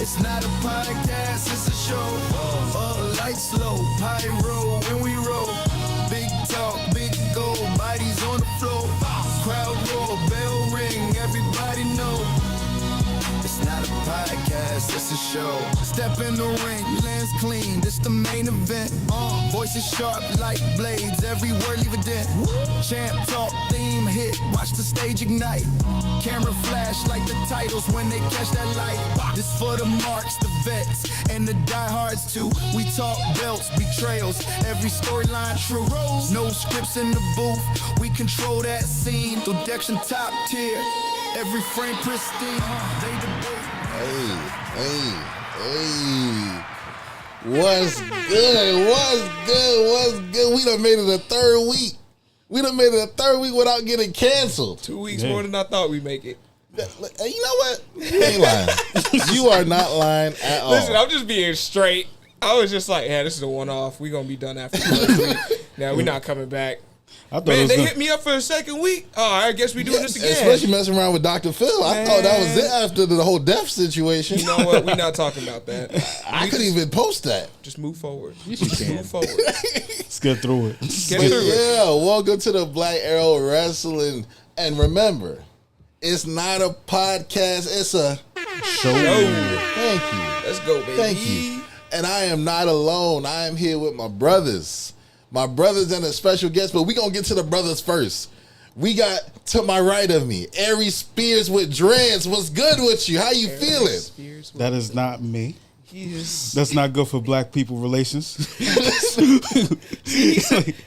It's not a podcast, it's a show. Lights low, pyro when we roll. Big talk, big goal, bodies on the floor. Crowd roar, bell ring, everybody know. It's not a podcast, it's a show. Step in the ring, lens clean, this the main event. Voices sharp like blades, every word leave a dent. Champ talk, theme hit, watch the stage ignite. Camera flash like the titles when they catch that light. This for the marks, the vets, and the diehards too. We talk belts, betrayals, every storyline true. No scripts in the booth, we control that scene. Production top tier, every frame pristine. They debate. Hey. What's good? What's good? We done made it a third week. Without getting canceled. 2 weeks more than I thought we'd make it. You know what? You ain't lying. You are not lying at all. Listen, I'm just being straight. I was just like, yeah, this is a one-off. We're going to be done after the first week. Now, we're not coming back. Man, they hit me up for a second week. Oh, I guess we doing this again. Especially messing around with Dr. Phil. I thought that was it after the whole death situation. You know what? We're not talking about that. I couldn't even post that. Just move forward. Move forward. Let's get through it. Welcome to the Black Arrow Wrestling. And remember, it's not a podcast, it's a show. Thank you. Let's go, baby. Thank you. And I am not alone. I am here with my brothers. My brothers and a special guest, but we going to get to the brothers first. We got to my right of me, Ari Spears with dreads. What's good with you? How you feeling? That is not me. That's not good for black people relations.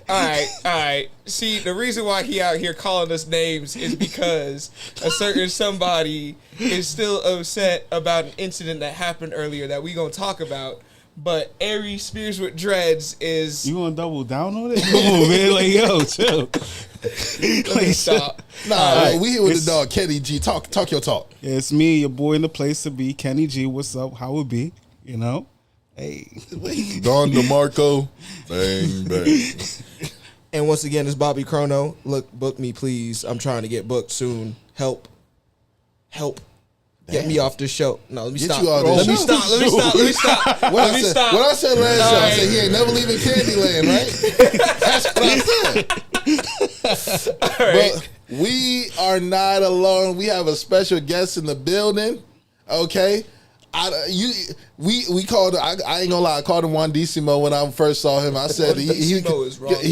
All right. See, the reason why he out here calling us names is because a certain somebody is still upset about an incident that happened earlier that we going to talk about. But Ari Spears with dreads is... You want to double down on it? Come on, man. Like, yo, chill. Let me stop. We here with the dog, Kenny G. Talk your talk. Yeah, it's me, your boy in the place to be, Kenny G. What's up? How it be? You know? Hey. Don DeMarco. Bang, bang. And once again, it's Bobby Chrono. Look, book me, please. I'm trying to get booked soon. Help. Get me off this show. No, let me stop. Let me stop. What I said last show, I said he ain't never leaving Candyland, right? That's what I said. All right. But we are not alone. We have a special guest in the building. Okay. We called. I ain't gonna lie. I called him Juan Decimo when I first saw him. I said he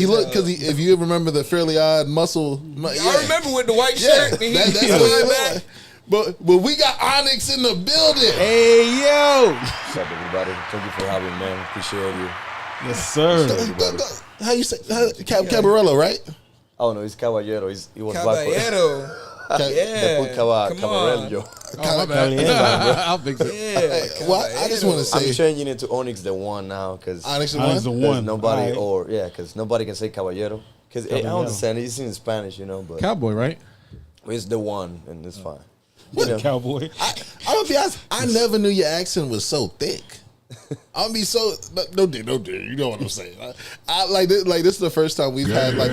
looked because if you remember the Fairly Odd Muscle. I remember with the white shirt. That's what back. But we got Onix in the building. Hey, yo. What's up, everybody? Thank you for having me, man. Appreciate you. Yes, sir. How you say Caballero, right? Oh, no, it's Caballero. He was Caballero. Yeah. Caballero. I'll fix it. Yeah. Well, I just want to say. I'm changing it to Onix the One now because Onix the One. Nobody, because nobody can say Caballero. Because I don't understand. It's in Spanish, but Cowboy, right? It's the One, and it's fine. Cowboy. I'm gonna be honest. I never knew your accent was so thick. I'll be so no dear. You know what I'm saying? I like this. Like this is the first time we've had like.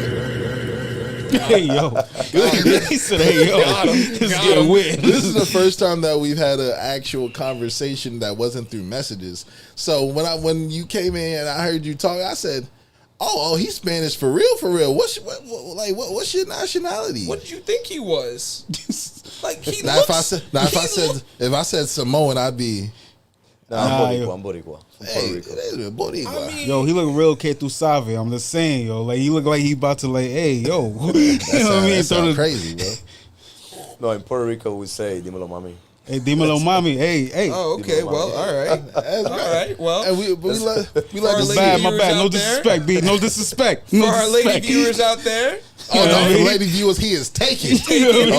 Hey yo, he said, "Hey yo, it's getting weird." This is the first time that we've had an actual conversation that wasn't through messages. So when you came in and I heard you talk, I said, "Oh, he's Spanish for real, for real. What's your nationality?" What did you think he was? Like he now looks. If I said Samoan, I'd be. I'm Boricua. Hey, Boricua. I mean, Yo, he look real K through Save. I'm just saying, yo, like he look like he about to like, hey, yo, you know what I mean? That sound crazy, bro. No, in Puerto Rico we say "Dímelo, mami." Hey, dímelo, mami. Hey. Oh, okay. Well, all right. All right. Well, and we like this bad. My bad. No disrespect, B. No disrespect. For our lady viewers out there. Oh no, for lady viewers, he is taken.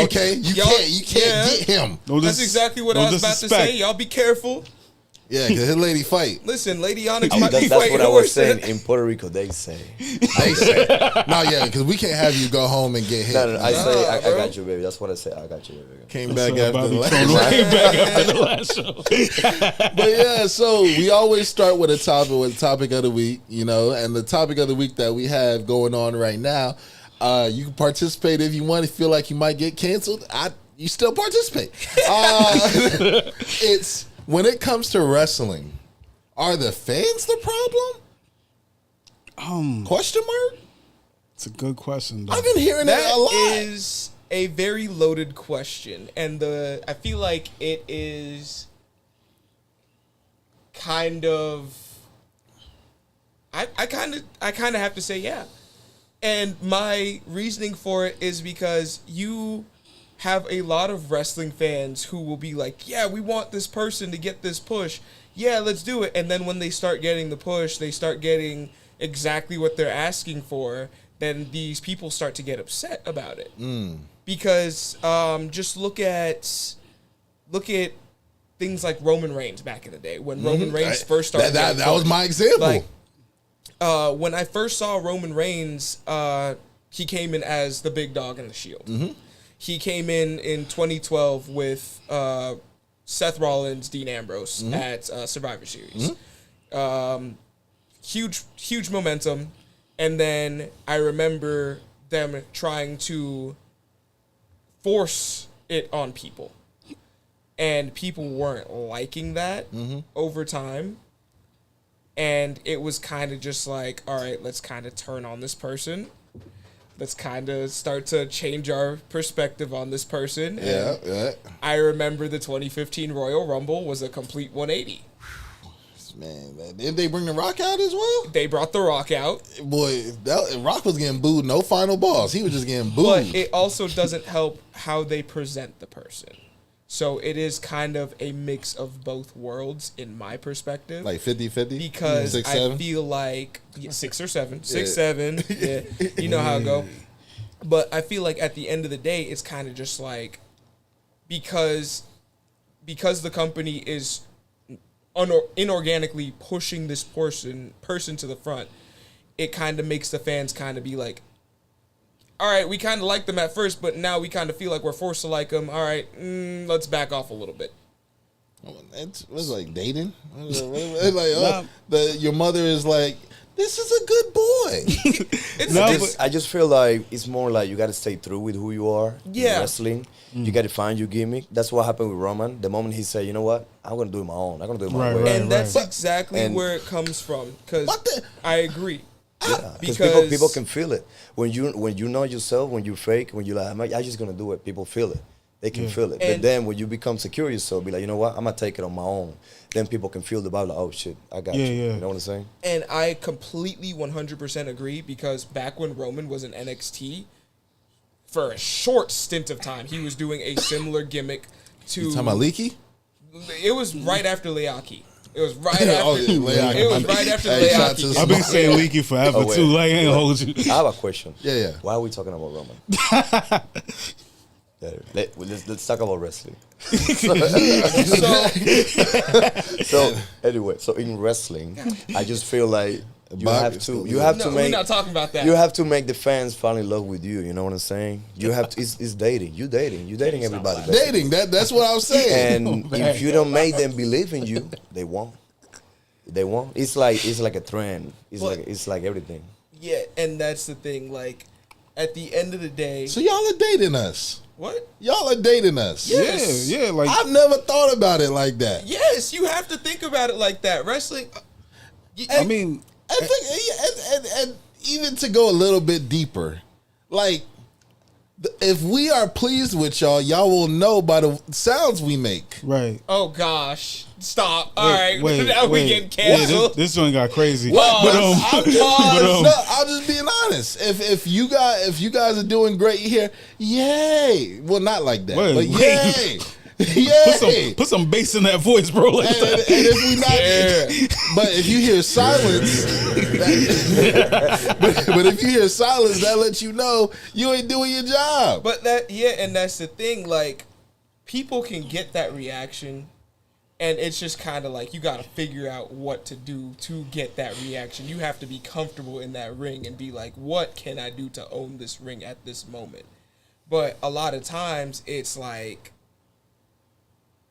Okay, you can't get him. That's exactly what I was about to say. Y'all be careful. Yeah, because his lady fight. Listen, Lady Onix might be That's fighting what I was horse. saying. In Puerto Rico, they say. No, yeah, because we can't have you go home and get hit. No, I say, I got you, baby. That's what I say. I got you, baby. Came back after the last show. show. But yeah, so we always start with a topic of the week, and the topic of the week that we have going on right now, you can participate if you want. If you feel like you might get canceled, you still participate. It's when it comes to wrestling, are the fans the problem? Question mark? It's a good question, though. I've been hearing that a lot. That is a very loaded question, and I feel like it is kind of. I kind of have to say yeah, and my reasoning for it is because you have a lot of wrestling fans who will be like, yeah, we want this person to get this push. Yeah, let's do it. And then when they start getting the push, they start getting exactly what they're asking for, then these people start to get upset about it. Because just look at things like Roman Reigns back in the day. When Roman Reigns first started that was my example. Like, when I first saw Roman Reigns, he came in as the big dog in the Shield. He came in 2012 with Seth Rollins, Dean Ambrose at Survivor Series. Huge momentum. And then I remember them trying to force it on people. And people weren't liking that over time. And it was kind of just like, all right, let's kind of turn on this person. Let's kind of start to change our perspective on this person. Yeah. I remember the 2015 Royal Rumble was a complete 180. Man, didn't they bring The Rock out as well? They brought The Rock out. Boy, Rock was getting booed. No final balls. He was just getting booed. But it also doesn't help how they present the person. So it is kind of a mix of both worlds in my perspective. Like 50-50? Because 6, I 7? feel like 6 or 7. 6, 7. Yeah. You know how it go. But I feel like at the end of the day, it's kind of just like because the company is inorganically pushing this person to the front, it kind of makes the fans kind of be like, all right, we kind of liked them at first, but now we kind of feel like we're forced to like them. All right, let's back off a little bit. It was like dating. Your mother is like, this is a good boy. I just feel like it's more like you got to stay true with who you are in wrestling. You got to find your gimmick. That's what happened with Roman. The moment he said, you know what, I'm going to do it my own. I'm going to do it my way. And that's exactly where it comes from. Because I agree. Yeah, because people can feel it. When you know yourself, when you fake, when you're like, I'm just going to do it, people feel it. They can feel it. But then when you become secure yourself, be like, you know what, I'm going to take it on my own. Then people can feel the vibe like, oh, shit, I got you. You know what I'm saying? And I completely 100% agree because back when Roman was in NXT, for a short stint of time, he was doing a similar gimmick to... You talking about Leaky? It was right after Leaki. It was right after. It was right after Leaki. I've been saying Leaky forever too. Like, I ain't hold you. I have a question. Yeah. Why are we talking about Roman? Let's talk about wrestling. So anyway, so in wrestling, I just feel like you have to make. We're not talking about that. You have to make the fans fall in love with you. You know what I'm saying? You have to. It's dating. You dating everybody. Dating. That's what I was saying. And if you don't make them believe in you, they won't. They won't. It's like a trend. It's like everything. Yeah, and that's the thing. Like at the end of the day. So y'all are dating us. What? Y'all are dating us. Yes. Yeah. Like I've never thought about it like that. Yes, you have to think about it like that. Wrestling. I think, and even to go a little bit deeper, like if we are pleased with y'all, y'all will know by the sounds we make. Right. Oh gosh. Stop. All right. Now we get canceled. Yeah, this one got crazy. I'm just being honest. If you guys are doing great here, yay. Well, not like that, but yay. Yeah, put some bass in that voice, bro. Like and if we not, but if you hear silence, but if you hear silence, that lets you know you ain't doing your job. But and that's the thing. Like, people can get that reaction, and it's just kind of like you got to figure out what to do to get that reaction. You have to be comfortable in that ring and be like, what can I do to own this ring at this moment? But a lot of times, it's like.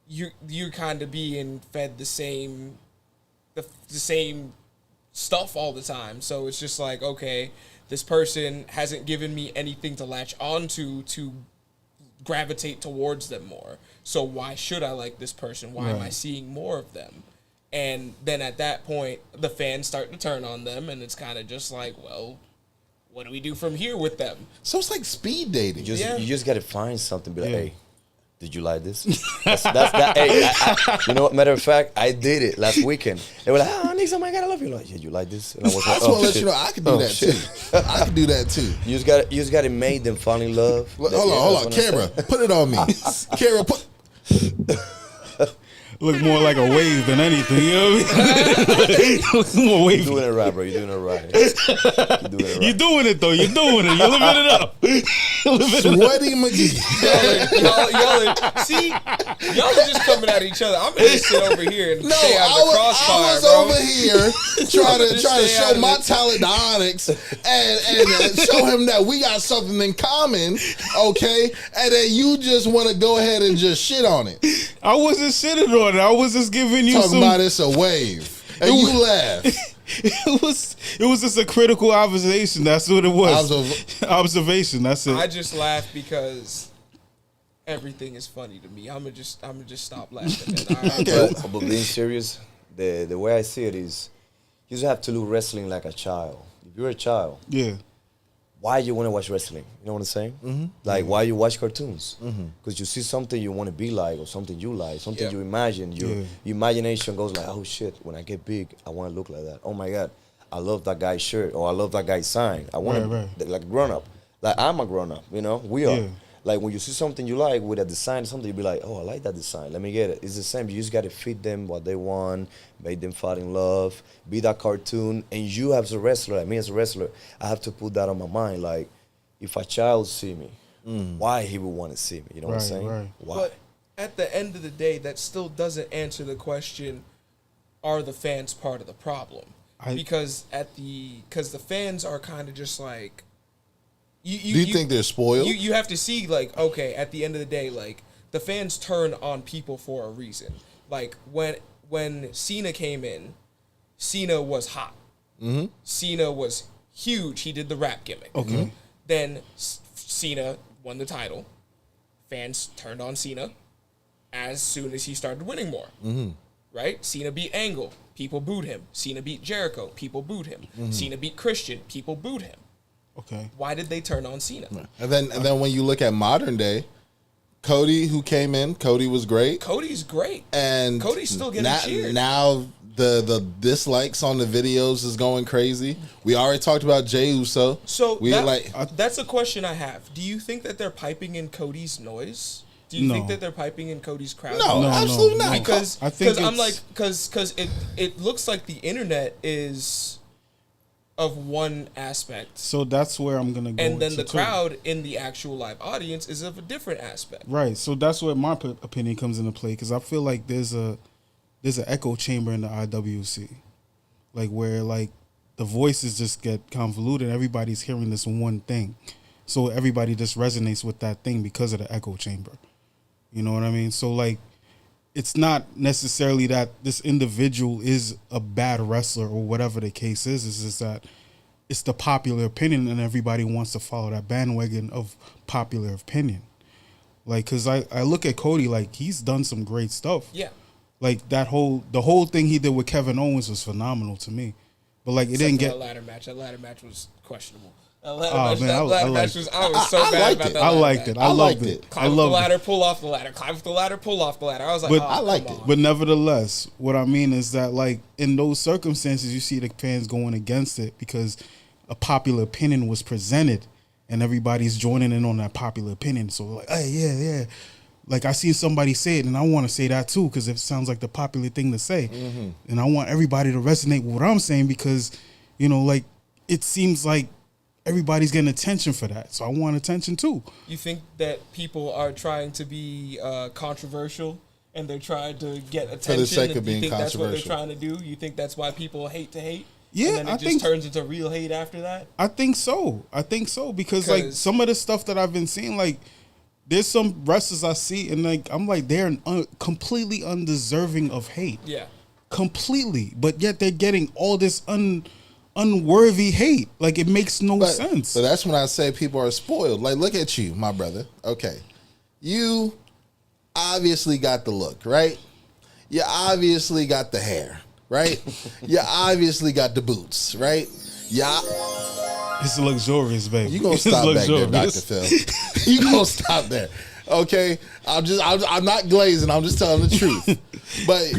You're kind of being fed the same stuff all the time. So it's just like, okay, this person hasn't given me anything to latch onto to gravitate towards them more. So why should I like this person? Why am I seeing more of them? And then at that point, the fans start to turn on them, and it's kind of just like, well, what do we do from here with them? So it's like speed dating. You just got to find something. Be like, hey, did you like this? That's that. Hey, you know what? Matter of fact, I did it last weekend. They were like, oh, Nix, oh my God, I love you. Like, yeah, you like this? And I was like, I just want to let you know I can do that too. I can do that too. You just got to make them fall in love. Hold on, camera, put it on me. Camera, put. Look more like a wave than anything. You know what I mean? Look more wave. You're doing it right, bro. You're doing it right. You're doing it right. You're doing it though. You're doing it. You're living it up. Sweaty McGee. Y'all are just coming at each other. I'm gonna just sit over here and stay out of the crossfire, I was bro. over here trying to show my talent to Onix and show him that we got something in common, okay? And then you just want to go ahead and just shit on it. I wasn't shitting on it. I was just giving you Talking about it's a wave, and you laugh. It was just a critical observation. That's what it was. Observation. That's it. I just laugh because everything is funny to me. I'm gonna just stop laughing. But being serious, the way I see it is, you just have to do wrestling like a child. If you're a child, why you want to watch wrestling? You know what I'm saying? Mm-hmm. Like, why you watch cartoons? Because you see something you want to be like, or something you like, something you imagine. Your imagination goes like, oh shit, when I get big, I want to look like that. Oh my God, I love that guy's shirt, or I love that guy's sign. I want to, like, grown up. Like, I'm a grown up, you know? We are. Like, when you see something you like with a design or something, you be like, oh, I like that design. Let me get it. It's the same. You just got to feed them what they want, make them fall in love, be that cartoon. And you as a wrestler, like me as a wrestler, I have to put that on my mind. Like, if a child see me, why he would want to see me? You know what I'm saying? Right. Why? But at the end of the day, that still doesn't answer the question, are the fans part of the problem? Because the fans are kind of just like, do you think they're spoiled? You have to see, like, okay, at the end of the day, like, the fans turn on people for a reason. Like, when Cena came in, Cena was hot. Mm-hmm. Cena was huge. He did the rap gimmick. Okay. Then Cena won the title. Fans turned on Cena as soon as he started winning more. Mm-hmm. Right? Cena beat Angle. People booed him. Cena beat Jericho. People booed him. Mm-hmm. Cena beat Christian. People booed him. Okay. Why did they turn on Cena? And then when you look at modern day, Cody, who came in, Cody was great. Cody's great. And Cody's still getting cheered. Now the dislikes on the videos is going crazy. We already talked about Jey Uso. So that's a question I have. Do you think that they're piping in Cody's noise? Do you think that they're piping in Cody's crowd? No, absolutely not. Because it looks like the internet is of one aspect. So that's where I'm gonna go. And then the crowd in the actual live audience is of a different aspect. Right. So that's where my opinion comes into play, because I feel like there's an echo chamber in the IWC, like where like the voices just get convoluted. Everybody's hearing this one thing, so everybody just resonates with that thing because of the echo chamber. You know what I mean? So like, it's not necessarily that this individual is a bad wrestler or whatever the case is. It's just that it's the popular opinion, and everybody wants to follow that bandwagon of popular opinion. Like, cause I look at Cody, like he's done some great stuff. Yeah. Like the whole thing he did with Kevin Owens was phenomenal to me. But like it didn't get that ladder match. That ladder match was questionable. I was so bad about that. I liked it. I loved it. Climb up the ladder, pull off the ladder. Climb up the ladder, pull off the ladder. I was like, I liked it. But nevertheless, what I mean is that like in those circumstances, you see the fans going against it because a popular opinion was presented, and everybody's joining in on that popular opinion. So like, hey, yeah. Like I see somebody say it, and I want to say that too because it sounds like the popular thing to say, and I want everybody to resonate with what I'm saying because, you know, like it seems like everybody's getting attention for that, so I want attention too. You think that people are trying to be controversial and they're trying to get attention for the sake of being think controversial? That's what they're trying to do? You think that's why people hate to hate? Yeah, and then it just turns into real hate after that? I think so because like some of the stuff that I've been seeing, like there's some wrestlers I see and like I'm like they're completely undeserving of hate. Yeah, completely, but yet they're getting all this unworthy hate. Like it makes no sense. So that's when I say people are spoiled. Like, look at you, my brother. Okay, you obviously got the look, right? You obviously got the hair, right? You obviously got the boots, right? Yeah. It's luxurious, baby. You gonna stop back there, Dr. Phil. You gonna stop there. Okay? I'm not glazing, I'm just telling the truth. But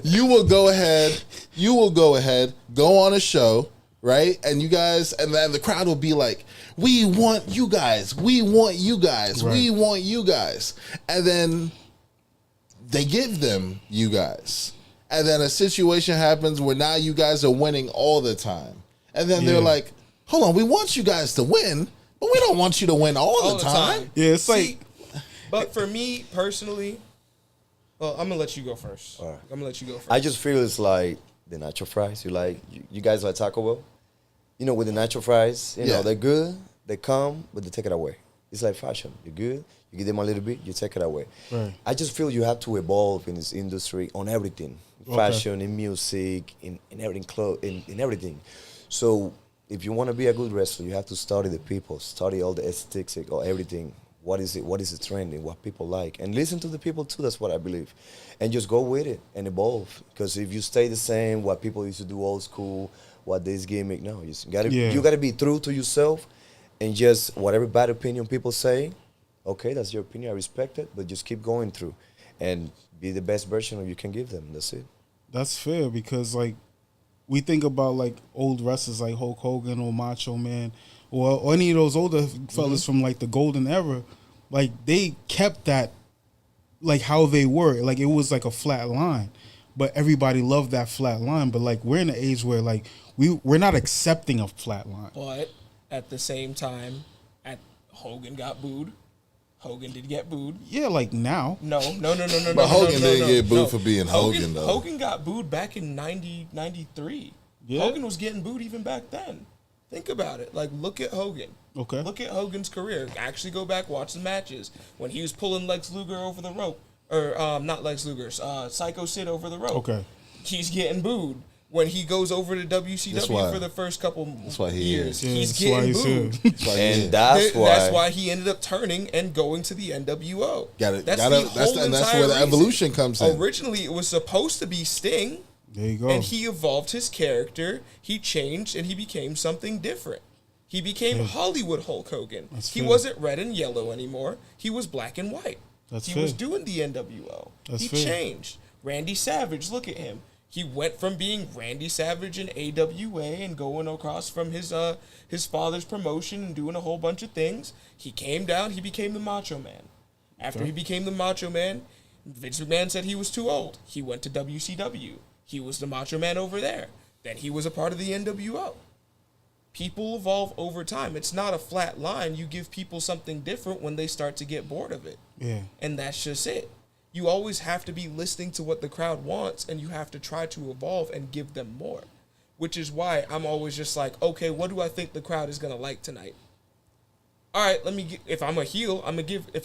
you will go ahead, go on a show, right? And you guys, and then the crowd will be like, we want you guys, we want you guys, we want you guys. And then they give them you guys. And then a situation happens where now you guys are winning all the time. And then they're like, hold on, we want you guys to win, but we don't want you to win all the time. Yeah, it's like... But for me, personally... Well, I'm going to let you go first. All right. I'm going to let you go first. I just feel it's like the nacho fries. You guys like Taco Bell? You know, with the nacho fries, you know, they're good, they come, but they take it away. It's like fashion. You're good, you give them a little bit, you take it away. Right. I just feel you have to evolve in this industry on everything. Fashion, in music, in everything, in everything. So if you want to be a good wrestler, you have to study the people, study all the aesthetics or everything. What is it trending, what people like. And listen to the people too, that's what I believe. And just go with it and evolve. Because if you stay the same, what people used to do old school, what this gimmick, no. You gotta be true to yourself and just whatever bad opinion people say, okay, that's your opinion, I respect it, but just keep going through and be the best version of you can give them. That's it. That's fair because like we think about like old wrestlers like Hulk Hogan or Macho Man or any of those older fellas from like the golden era, like they kept that like how they were. Like it was like a flat line. But everybody loved that flat line. But like we're in an age where like we're not accepting a flat line. But at the same time, Hogan got booed. Hogan did get booed. Yeah, like now. No. But Hogan didn't get booed for being Hogan, though. Hogan got booed back in 93. Yeah. Hogan was getting booed even back then. Think about it. Like, look at Hogan. Okay. Look at Hogan's career. Actually go back, watch the matches. When he was pulling Lex Luger over the rope. Or, not Lex Luger, Psycho Sid over the rope. Okay. He's getting booed. When he goes over to WCW for the first couple years, he's getting booed. That's why he ended up turning and going to the NWO. That's where the evolution comes in. Originally, it was supposed to be Sting. There you go. And he evolved his character. He changed, and he became something different. He became Hollywood Hulk Hogan. He wasn't red and yellow anymore. He was black and white. He was doing the NWO. He changed. Randy Savage, look at him. He went from being Randy Savage in AWA and going across from his father's promotion and doing a whole bunch of things. He came down. He became the Macho Man. After he became the Macho Man, Vince McMahon said he was too old. He went to WCW. He was the Macho Man over there. Then he was a part of the NWO. People evolve over time. It's not a flat line. You give people something different when they start to get bored of it. Yeah. And that's just it. You always have to be listening to what the crowd wants, and you have to try to evolve and give them more. Which is why I'm always just like, okay, what do I think the crowd is gonna like tonight? All right, if I'm a heel, I'm gonna give it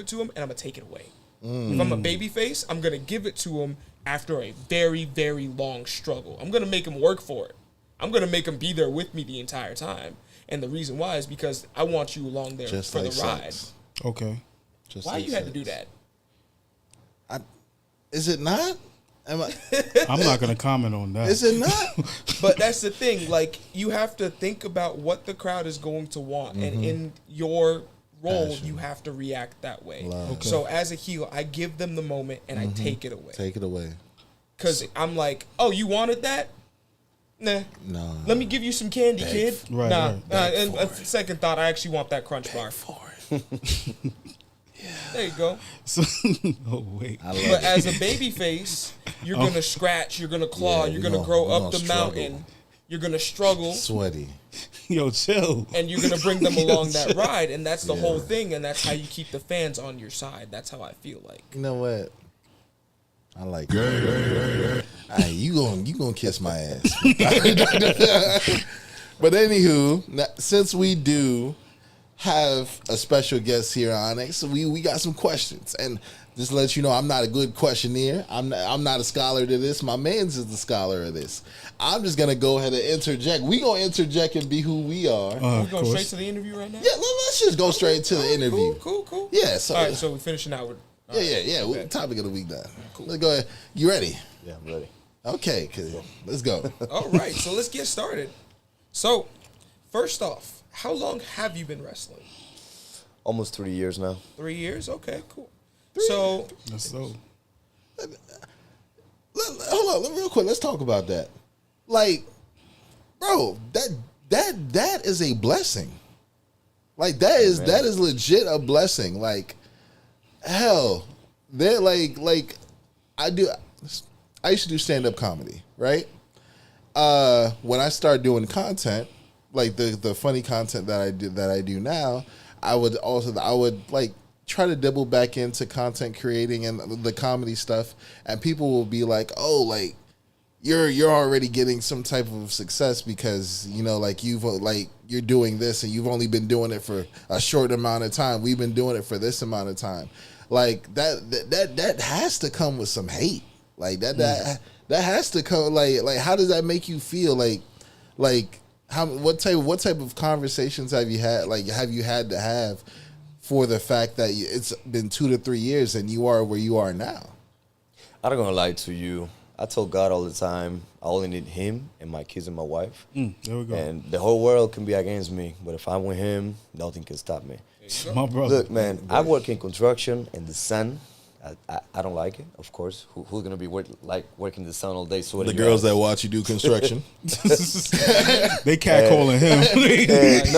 to him, and I'm gonna take it away. If I'm a baby face, I'm gonna give it to him after a very, very long struggle. I'm gonna make him work for it. I'm gonna make him be there with me the entire time. And the reason why is because I want you along there just for like the ride. Okay. Why like you had to do that? Is it not? I'm not going to comment on that. Is it not? But that's the thing. Like, you have to think about what the crowd is going to want. And in your role, you have to react that way. Okay. So as a heel, I give them the moment and I take it away. Take it away. Because I'm like, oh, you wanted that? Nah. No. Let me give you some candy, kid. Right. Nah. And a second thought, I actually want that crunch bar. For it. Yeah. There you go. So, wait. But as a baby face, you're going to scratch, you're going to claw, you're going to grow up the mountain, you're going to struggle. Sweaty. Yo, chill. And you're going to bring them along that ride, and that's the whole thing, and that's how you keep the fans on your side. That's how I feel like. You know what? I like it. Right, you gonna kiss my ass. But anywho, since we do have a special guest here on Onix, we got some questions, and Just to let you know, I'm not a good questionnaire. I'm not a scholar to this. My man's is the scholar of this. I'm just gonna go ahead and interject. We gonna interject and be who we are. We going straight to the interview right now? Yeah, let's just go straight to the interview. Cool. Yeah. So, all right, so we're finishing out with. Yeah. Okay. Topic of the week done. Cool. Let's go ahead. You ready? Yeah, I'm ready. Okay, let's go. All right, so let's get started. So, first off, how long have you been wrestling? Almost 3 years now. 3 years? Okay, cool. So, That's so. Hold on, real quick. Let's talk about that. Like, bro, that is a blessing. Like that is legit a blessing. Like, hell, they're like I used to do stand up comedy, right? When I started doing content, like the funny content that I do now, I would like try to double back into content creating and the comedy stuff, and people will be like, "Oh, like you're already getting some type of success because like you're doing this and you've only been doing it for a short amount of time. We've been doing it for this amount of time." Like that has to come with some hate. Like that has to come. Like how does that make you feel? Like what type of conversations have you had? Like have you had to have for the fact that it's been 2 to 3 years and you are where you are now? I'm not gonna lie to you. I told God all the time, I only need Him and my kids and my wife. There we go. And the whole world can be against me, but if I'm with Him, nothing can stop me. My brother. Look, man, I work in construction in the sun. I don't like it, of course. Who's gonna be working in the sun all day? The girls that watch you do construction. They catcalling him.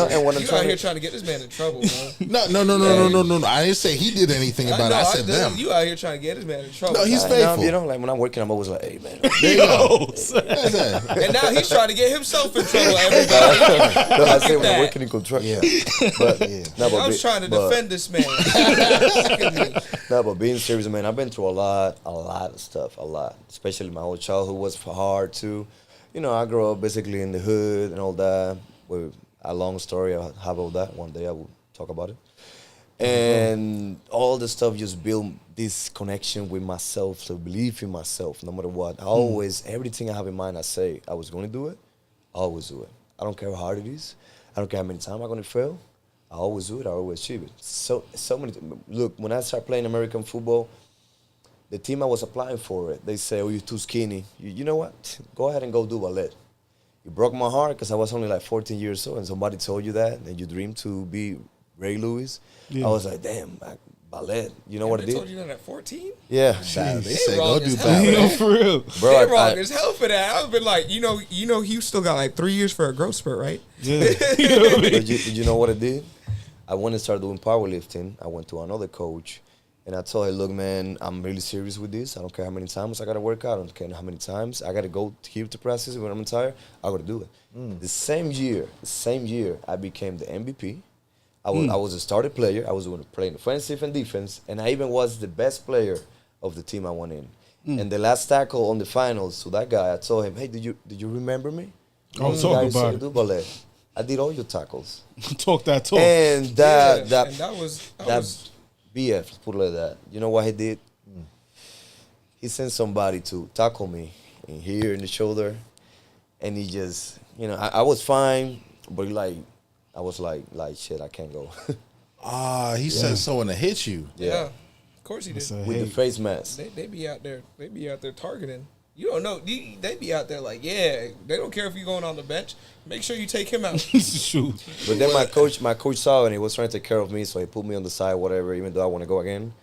And what I'm you out here trying to get this man in trouble, bro. No. I didn't say he did anything about it. I said them. You out here trying to get this man in trouble. No, he's faithful. Like when I'm working, I'm always like, "Hey, man." There you go. And now he's trying to get himself in trouble. Everybody. No, I say when I'm working in construction. Yeah. But, I was trying to defend this man. No, but being serious, man, I've been through a lot of stuff, especially my whole childhood was hard too. I grew up basically in the hood and all that. With a long story, I'll have all that. One day I will talk about it. And all the stuff just built this connection with myself, to believe in myself, no matter what. I always, everything I have in mind, I say I was going to do it. I always do it. I don't care how hard it is. I don't care how many times I'm going to fail. I always do it. I always achieve it. So many. Look, when I started playing American football, the team I was applying for it, they say, "Oh, you're too skinny." You know what? Go ahead and go do ballet. It broke my heart because I was only like 14 years old, and somebody told you that, and you dream to be Ray Lewis. Yeah. I was like, damn, ballet. You know what it did? They told you that at 14? Yeah. They say go do ballet. For real. Bro, they're wrong as hell for that. I've been like, you still got like 3 years for a growth spurt, right? Yeah. But you know what it did? I went and started doing powerlifting. I went to another coach, and I told her, "Look, man, I'm really serious with this. I don't care how many times I got to work out. I don't care how many times I got to go here to practice when I'm tired. I got to do it." The same year, I became the MVP. I was a starter player. I was playing offensive and defense, and I even was the best player of the team I won in. And the last tackle on the finals to that guy, I told him, "Hey, did you remember me?" I'll talk about it. Do ballet. I did all your tackles. Talk that talk. And that was BF, put it like that. You know what he did? He sent somebody to tackle me in here in the shoulder, and he just, I was fine, but I was like shit, I can't go. He sent someone to hit you. Yeah. Of course he did. With the face mask. They be out there targeting. You don't know. They be out there like, yeah, they don't care if you're going on the bench. Make sure you take him out. Shoot. But then my coach saw it, and he was trying to take care of me, so he put me on the side, whatever, even though I want to go again.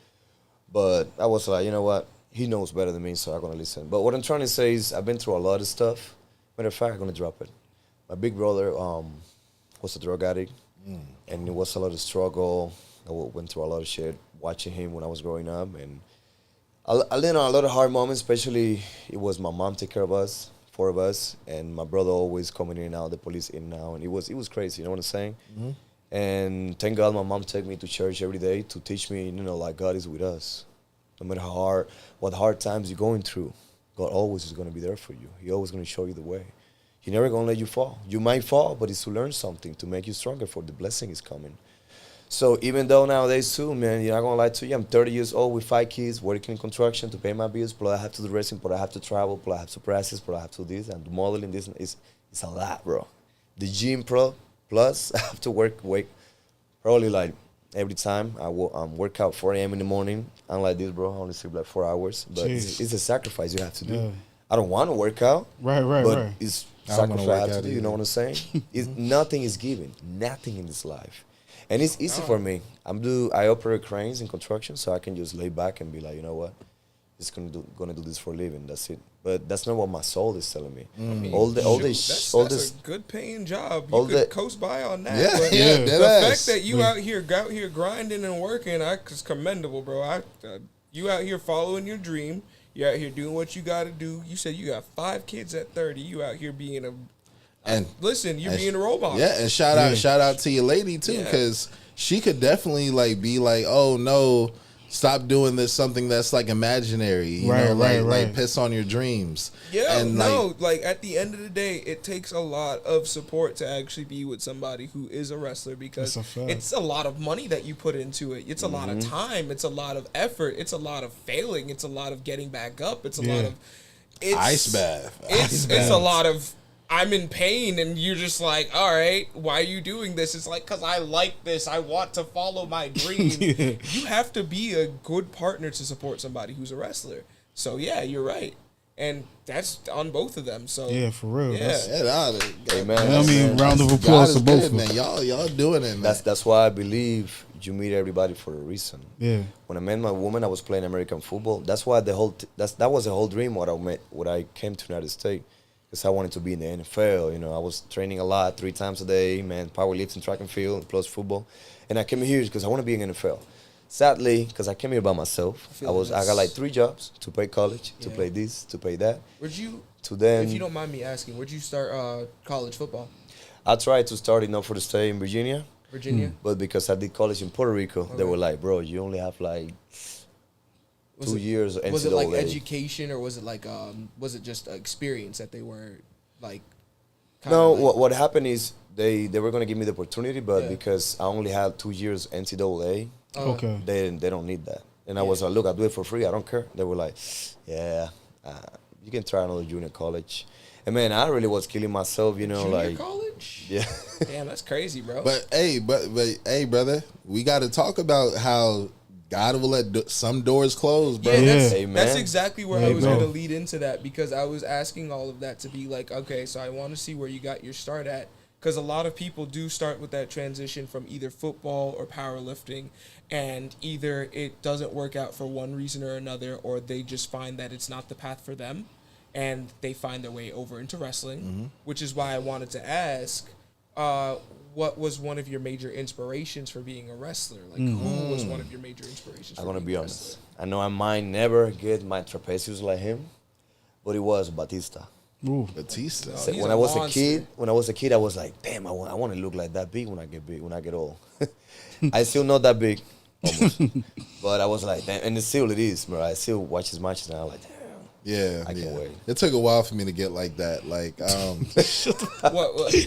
But I was like, you know what? He knows better than me, so I'm going to listen. But what I'm trying to say is I've been through a lot of stuff. Matter of fact, I'm going to drop it. My big brother was a drug addict, and it was a lot of struggle. I went through a lot of shit watching him when I was growing up, and I learned a lot of hard moments, especially it was my mom take care of us, 4 of us, and my brother always coming in and out, the police in and out, and it was crazy, you know what I'm saying? Mm-hmm. And thank God my mom took me to church every day to teach me, like God is with us. No matter what hard times you're going through, God always is going to be there for you. He always going to show you the way. He never going to let you fall. You might fall, but it's to learn something, to make you stronger for the blessing is coming. So even though nowadays too, man, you're not gonna lie to you, I'm 30 years old with 5 kids, working in construction to pay my bills, plus I have to do wrestling, plus I have to travel, plus I have to practice, plus I have to do this and do modeling. This it's a lot, bro. The gym, plus I have to wake probably like every time I work out 4 a.m. in the morning. I'm like this, bro. I only sleep like 4 hours, but it's a sacrifice you have to do. Yeah. I don't want to work out, but it's I don't wanna sacrifice I work have to out do. You either. know what I'm saying? Nothing is given, nothing in this life, and it's easy for me. I operate cranes in construction, so I can just lay back and be like, you know what, just gonna do this for a living. That's it. But that's not what my soul is telling me. I mean, That's a good paying job. You could coast by on that. Yeah, but yeah, the dead fact ass. that you out here grinding and working, it's commendable, bro. You out here following your dream. You out here doing what you got to do. You said you got 5 kids at 30. You out here being you're being a role model. Yeah, and shout out to your lady too, because she could definitely like be like, oh no, stop doing this, something that's like imaginary, you know, like piss on your dreams. Yeah, and like at the end of the day, it takes a lot of support to actually be with somebody who is a wrestler, because it's a lot of money that you put into it. It's a lot of time. It's a lot of effort. It's a lot of failing. It's a lot of getting back up. It's a lot of ice bath. It's a lot of I'm in pain, and you're just like, all right, why are you doing this? It's like, because I like this. I want to follow my dream. You have to be a good partner to support somebody who's a wrestler. So, yeah, you're right. And that's on both of them. So yeah, for real. Yeah. Hey, man, I mean, round of applause to both of them. Man. Y'all doing it, man. That's why I believe you meet everybody for a reason. Yeah. When I met my woman, I was playing American football. That's why that was the whole dream when I came to United States. Because I wanted to be in the NFL. You know, I was training a lot, 3 times a day, man, powerlifting, track and field, plus football. And I came here because I want to be in the NFL. Sadly, because I came here by myself, I got like 3 jobs to pay college, to play this, to pay that. If you don't mind me asking, where'd you start college football? I tried to start for the state in Virginia. But because I did college in Puerto Rico, they were like, bro, you only have like 2 years of NCAA. Was it like education, or was it like was it just experience that they were like? No, what happened is they were gonna give me the opportunity, but because I only had 2 years NCAA, they don't need that. And I was like, look, I'll do it for free. I don't care. They were like, yeah, you can try another junior college. And man, I really was killing myself, you know, junior like college. Yeah. Damn, that's crazy, bro. But hey, brother, we got to talk about how God will let some doors close, bro. Yeah, that's exactly where I was going to lead into that, because I was asking all of that to be like, okay, so I want to see where you got your start at, because a lot of people do start with that transition from either football or powerlifting, and either it doesn't work out for one reason or another, or they just find that it's not the path for them, and they find their way over into wrestling, which is why I wanted to ask, what was one of your major inspirations for being a wrestler? Like, who was one of your major inspirations? I'm gonna be honest. I know I might never get my trapezius like him, but it was Batista. Ooh. Batista. Oh, So he's when a I was monster. a kid, I was like, damn, I want to look like that big when I get old. I still not that big, almost, but I was like, damn, and it is, bro. I still watch his matches and I'm like, damn. Yeah, I can't wait. It took a while for me to get like that. Like, What? What, you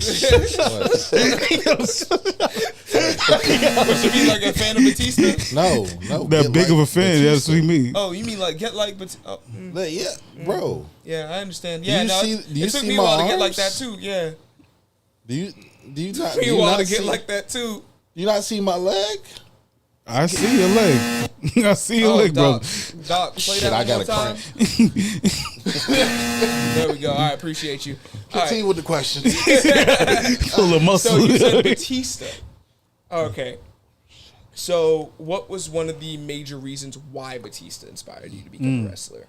mean like a fan of Batista? no. That big of a fan, that's what you mean. Oh, you mean like get like Batista? Yeah, bro. Yeah, I understand. Do Yeah, you it took see me a my while to get like arms? that too. Yeah, Do you not? took me Do a you while not to get see, like that too. You not see my leg? I see your leg. I see your leg, Doc, bro. Doc, play Shit, that I one got more a time. There we go. All right, appreciate you. All Continue right. with the questions. Full of muscle. So you said Batista. Okay. So what was one of the major reasons why Batista inspired you to become a wrestler?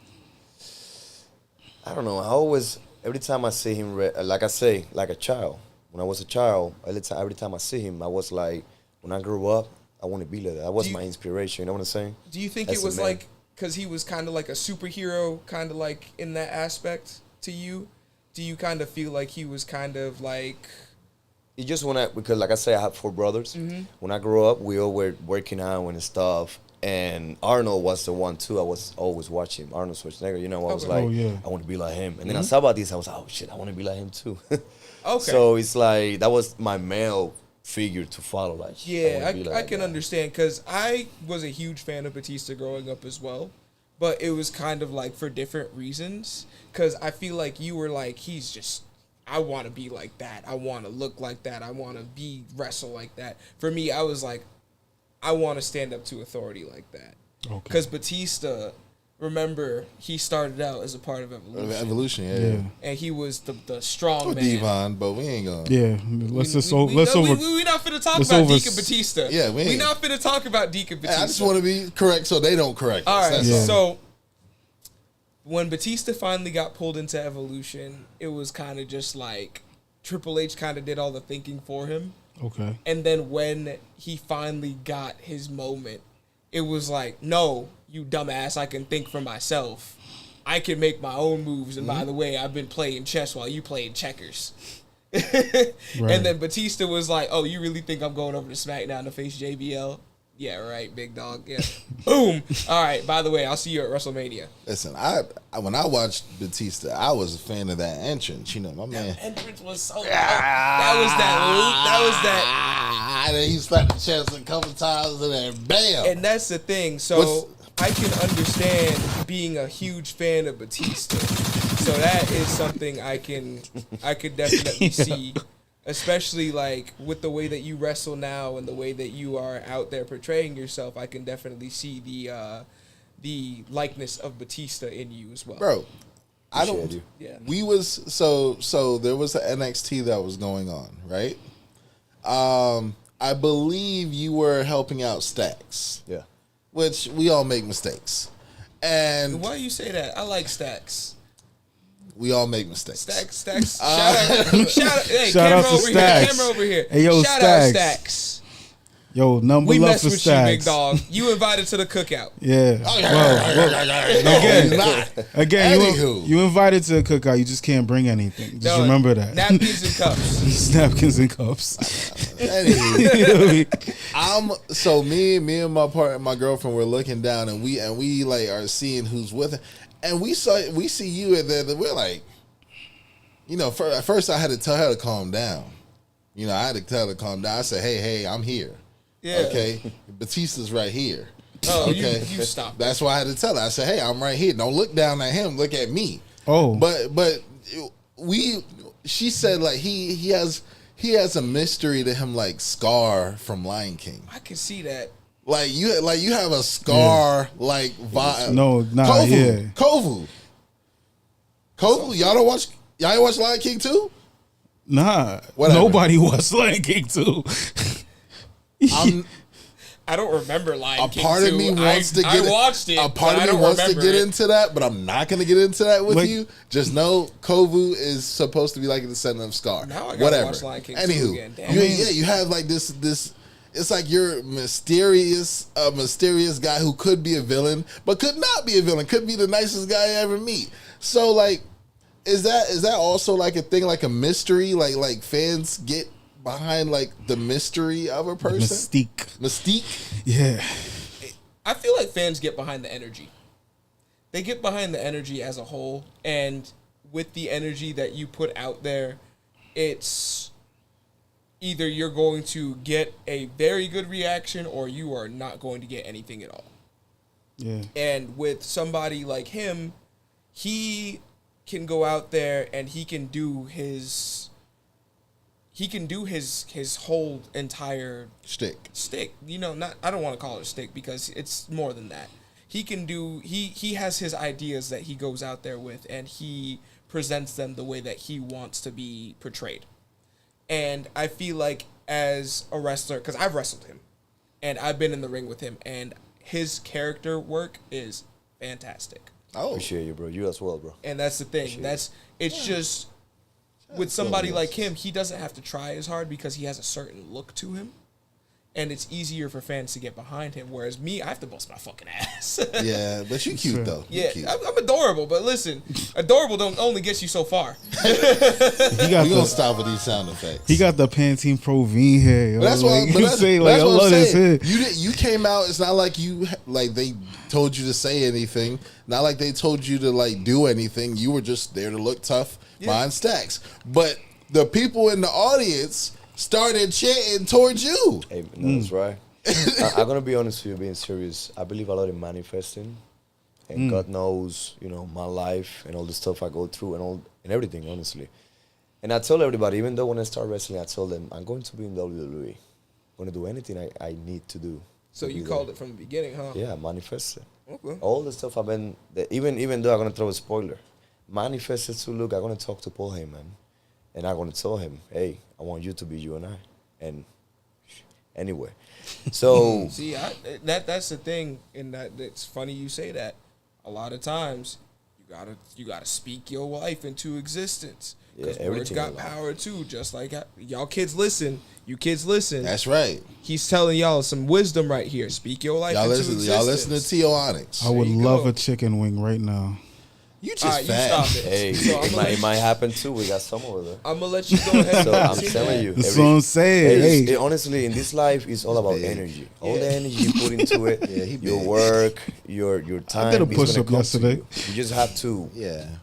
I don't know. I always, every time I see him, like I say, like a child. When I was a child, every time I see him, I was like, when I grew up, I want to be like that. That was my inspiration. You know what I'm saying? Do you think That's it was the man. like because he was kind of like a superhero, kind of like in that aspect to you? Do you kind of feel like he was kind of like? It just because like I say, I have 4 brothers. When I grew up, we all were working out and stuff. And Arnold was the one too. I was always watching Arnold Schwarzenegger. You know, I was like, I want to be like him. And then I saw about this, I was like, oh shit, I want to be like him too. Okay. So it's like that was my male figure to follow. Like, Yeah, wanna be like I that can guy. understand because I was a huge fan of Batista growing up as well, but it was kind of like for different reasons. Because I feel like you were like, he's just, I want to be like that. I want to look like that. I want to be wrestle like that. For me, I was like, I want to stand up to authority like that. Okay. Because Batista, remember, he started out as a part of Evolution. Yeah. And he was the strong Or man. Devon, but we ain't gonna. Yeah. Let's just we let's over. we not finna talk let's about over- Deacon Batista. Yeah, we we ain't. not finna talk about Deacon Batista. I just want to be correct so they don't correct us. All right, That's Yeah. so when Batista finally got pulled into Evolution, it was kind of just like Triple H kind of did all the thinking for him. Okay. And then when he finally got his moment, it was like, no, you dumbass, I can think for myself. I can make my own moves. And by the way, I've been playing chess while you playing checkers. And then Batista was like, oh, you really think I'm going over to SmackDown to face JBL? Yeah, right, big dog. Yeah. Boom. All right, by the way, I'll see you at WrestleMania. Listen, I when I watched Batista, I was a fan of that entrance. You know, my man. Entrance was so that was that. And then he slapped the chest a couple times and then bam. And that's the thing. So I can understand being a huge fan of Batista. So that is something I could definitely see, especially like with the way that you wrestle now and the way that you are out there portraying yourself. I can definitely see the likeness of Batista in you as well. Bro, I don't. Appreciate you. Yeah. We was so there was an NXT that was going on, right? I believe you were helping out Stacks, Yeah. which we all make mistakes, and Why you say that? I like Stacks. we all make mistakes. Stacks. Shout out. Hey, Shout camera out to over here. Stacks. Camera over here. Hey, yo, Shout out Stacks. Stacks. Yo, number We love mess for with you, big Stacks. dog. You invited to the cookout. Yeah. Again, Again, Anywho. you invited to a cookout. You just can't bring anything. Just No, remember that. Napkins and cups. Just napkins and cups. Anywho, so me and my girlfriend were looking down and we like are seeing who's with it, and we see you and then we're like, you know, at first I had to tell her to calm down. You know, I had to tell her to calm down. I said, hey, I'm here. Yeah. Okay, Batista's right here. Oh, Okay, you stop. That's why I had to tell her. I said, hey, I'm right here. Don't look down at him. Look at me. Oh. But she said like he has a mystery to him, like Scar from Lion King. I can see that. Like you have a Scar like vibe. No, nah, Kovu. yeah. Kovu. Y'all ain't watch Lion King too? Nah. Whatever. Nobody was Lion King too. I don't remember Lion A King part of 2. me wants to get. I watched it. A part but I of me don't wants to remember get it. into that, but I'm not going to get into that with Like- you. Just know Kovu is supposed to be like the descendant of Scar. Now I gotta Whatever. watch Lion King 2 Anywho, again. Damn. you have like this. It's like you're a mysterious guy who could be a villain, but could not be a villain. Could be the nicest guy I ever meet. So like, is that also like a thing, like a mystery? Like fans get behind like the mystery of a person. Mystique. Yeah. I feel like fans get behind the energy. They get behind the energy as a whole, and with the energy that you put out there, it's either you're going to get a very good reaction or you are not going to get anything at all. Yeah. And with somebody like him, he can go out there and he can do his whole entire stick. You know, I don't want to call it a stick because it's more than that. He has his ideas that he goes out there with and he presents them the way that he wants to be portrayed. And I feel like as a wrestler, because I've wrestled him and I've been in the ring with him, and his character work is fantastic. Oh, Appreciate you, bro. You as well, bro. And that's the thing. It's just with somebody like him, he doesn't have to try as hard because he has a certain look to him. And it's easier for fans to get behind him. Whereas me, I have to bust my fucking ass. yeah, but you cute though. You Yeah, cute. I'm adorable, but listen, adorable don't only get you so far. He got We gonna the stop with these sound effects. he got the Pantene Pro V hair. Yo. But that's why. Like, But you that's, say but like that's I what love I'm this saying. hair. You came out. It's not like they told you to say anything. Not like they told you to like do anything. You were just there to look tough behind stacks. But the people in the audience started chanting towards you. Hey, no, that's right. I'm gonna be honest with you, being serious. I believe a lot in manifesting, and God knows, my life and all the stuff I go through and everything, honestly. And I tell everybody, even though when I start wrestling, I tell them I'm going to be in WWE. I'm gonna do anything I need to do. So you called it from the beginning, huh? Yeah, manifested. Okay. All the stuff I've been, even though I'm gonna throw a spoiler, manifested to look. I'm gonna talk to Paul Heyman, and I'm gonna tell him, hey, I want you to be you and I, and anyway. So see, that's the thing, and it's funny you say that. A lot of times, you gotta speak your life into existence. Because words got power too. Just like y'all kids listen. You kids listen. That's right. He's telling y'all some wisdom right here. Speak your life into existence. Y'all listen to T.O. Onix. I would love a chicken wing right now. You just you fat. stop it. hey, So it might happen too. We got some over there. I'm gonna let you go ahead. So I'm telling you, That's what I'm saying. Hey, honestly, in this life, it's all about energy. All the energy you put into it, your work, your time. I did a push-up yesterday. You just have to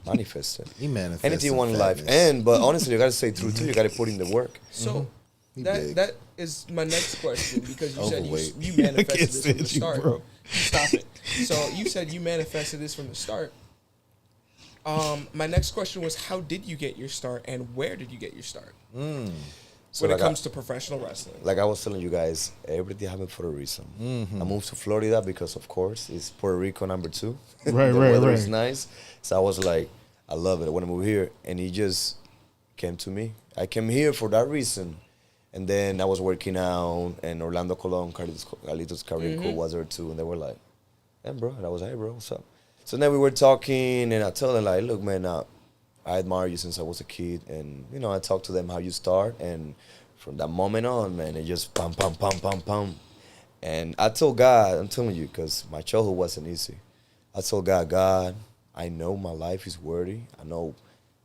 manifest it. He manifests Anything you want in life. But honestly, you gotta stay true too. You gotta put in the work. So that is my next question, because you said you I manifested can't this from the stand you, start. bro. Stop it. So you said you manifested this from the start. My next question was, how did you get your start, and where did you get your start? So when it comes to professional wrestling. Like I was telling you guys, everything happened for a reason. I moved to Florida because, of course, it's Puerto Rico #2. Right, the right, weather right. is nice. So I was like, I love it. I want to move here. And he just came to me. I came here for that reason. And then I was working out, and Orlando Colon, Carlitos Carrico was there too. And they were like, hey, bro. And I was like, hey, bro, what's up? So then we were talking, and I told them, like, look, man, I admire you since I was a kid. And, I talked to them how you start. And from that moment on, man, it just pam, pam, pam, pam, pam. And I told God, I'm telling you, because my childhood wasn't easy. I told God, I know my life is worthy. I know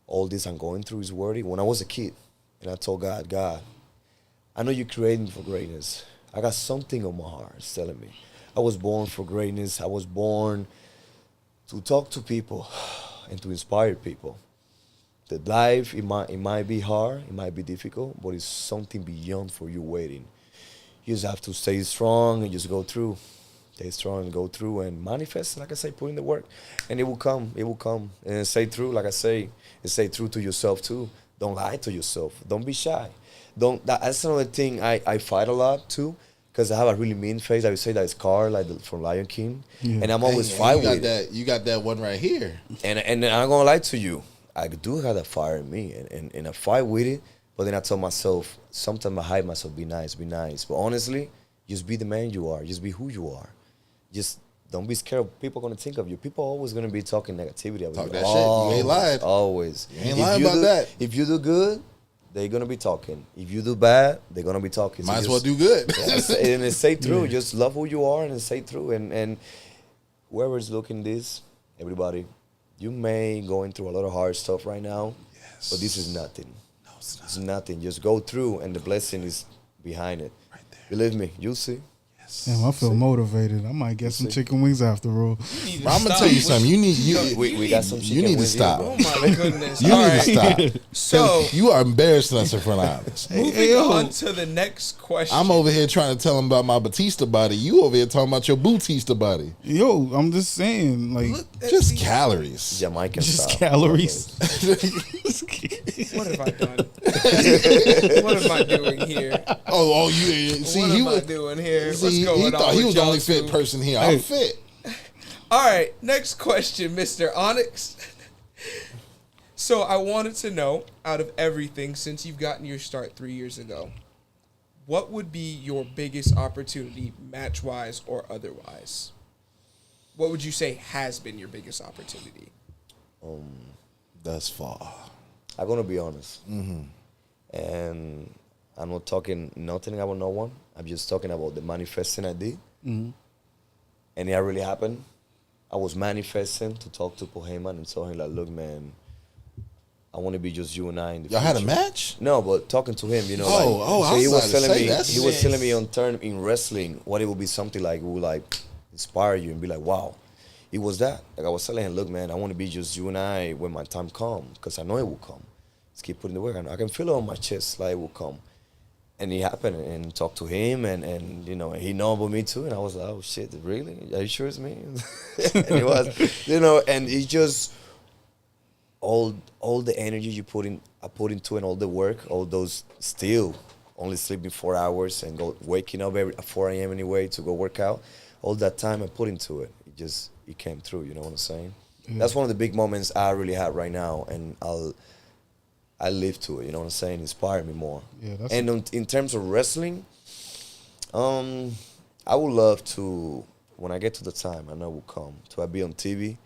all this I'm going through is worthy. When I was a kid, and I told God, I know you created me for greatness. I got something on my heart. It's telling me. I was born for greatness. I was born to talk to people and to inspire people. The life, it might be hard, it might be difficult, but it's something beyond for you waiting. You just have to stay strong and just go through. Stay strong and go through and manifest, like I say, put in the work. And it will come, And stay true, like I say, and stay true to yourself too. Don't lie to yourself. Don't be shy. That's another thing I fight a lot too. Because I have a really mean face. I would say that it's Scar, from Lion King. Yeah. And I'm always fight with it. You got that one right here. And I'm not going to lie to you. I do have that fire in me. And I fight with it. But then I tell myself, sometimes I hide myself, be nice. But honestly, just be the man you are. Just be who you are. Just don't be scared of what people going to think of you. People are always going to be talking negativity about you. Talk that shit. You ain't lying. Always. You ain't lying about that. If you do good, they're going to be talking. If you do bad, they're going to be talking. Might as well do good. And stay true. Just love who you are and stay true. And whoever's looking this, everybody, you may going through a lot of hard stuff right now, but this is nothing. No, it's not. It's nothing. Just go through, and the blessing is behind it. Right there. Believe me, you'll see. Damn, I feel motivated. I might get some chicken wings after all. I'm gonna tell you something. We got some chicken You need to wings stop. Oh my goodness! You All need right. to stop. So You are embarrassing us in front of us. moving on to the next question. I'm over here trying to tell him about my Batista body. You over here talking about your Bautista body. Yo, I'm just saying, like, Just calories. Jamaican just style. calories. What have I done? What am I doing here? You see, What he am I was doing here? see, What's he going on? thought he with was the y'all only fit two? person here. I'm fit. All right, next question, Mr. Onix. So I wanted to know, out of everything, since you've gotten your start 3 years ago, what would be your biggest opportunity, match-wise or otherwise? What would you say has been your biggest opportunity? Thus far. I'm gonna be honest, and I'm not talking nothing about no one. I'm just talking about the manifesting I did, and it really happened. I was manifesting to talk to Paul Heyman and tell him, like, look, man, I want to be just you and I in the Y'all future. had a match? No, but talking to him, I so was he about was to telling say, me, that's he was nice. telling me on turn in wrestling what it would be something like, it would like inspire you and be like, wow. It was that. Like I was telling him, look, man, I want to be just you and I when my time comes, because I know it will come. Just keep putting the work. I can feel it on my chest, like it will come. and it happened, and talked to him, and you know, he know about me too, and I was like, oh shit, really? Are you sure it's me? And it was, you know, and it's just all the energy I put into it, and all the work, all those still only sleeping 4 hours and waking up at 4 a.m. anyway to go work out. All that time I put into it, it came through. You know what I'm saying? Yeah. That's one of the big moments I really have right now, and I live to it. You know what I'm saying? Inspire me more. Yeah. In terms of wrestling, I would love to, when I get to the time, I know it will come, to be on TV,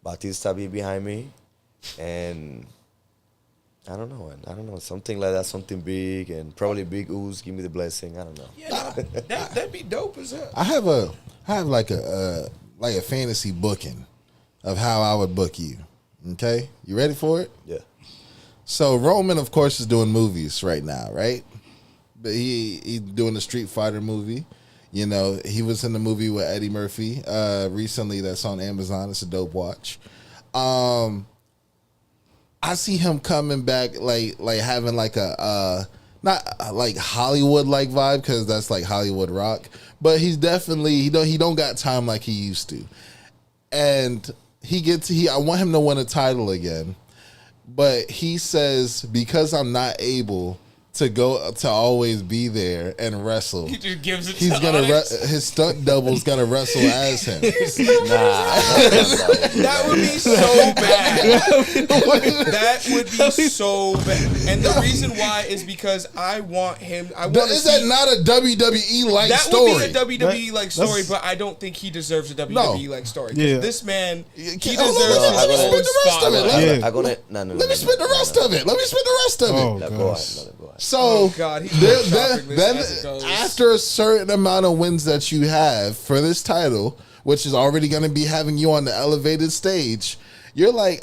Batista be behind me, and I don't know, something like that, something big, and probably Big Ooze give me the blessing. I don't know. Yeah, that'd be dope as hell. I have like a fantasy booking of how I would book you. Okay, you ready for it? Yeah. So Roman, of course, is doing movies right now, right? But he's doing the Street Fighter movie. You know, he was in the movie with Eddie Murphy recently. That's on Amazon. It's a dope watch. I see him coming back like having like a not like Hollywood like vibe, because that's like Hollywood rock, but he's definitely he don't got time like he used to, and I want him to win a title again, but he says, because I'm not able to always be there and wrestle, he just gives it. He's gonna his stunt double's gonna wrestle as him. That would be so bad. That would be so bad. And the reason why is because I want him. Is that not a WWE like story? That would be a WWE like story, but I don't think he deserves a WWE like story. Yeah. This man, he deserves his own spotlight. Let me spit the rest of it. Let me spit the rest of it. Go ahead. So God, then after a certain amount of wins that you have for this title, which is already going to be having you on the elevated stage, you're like,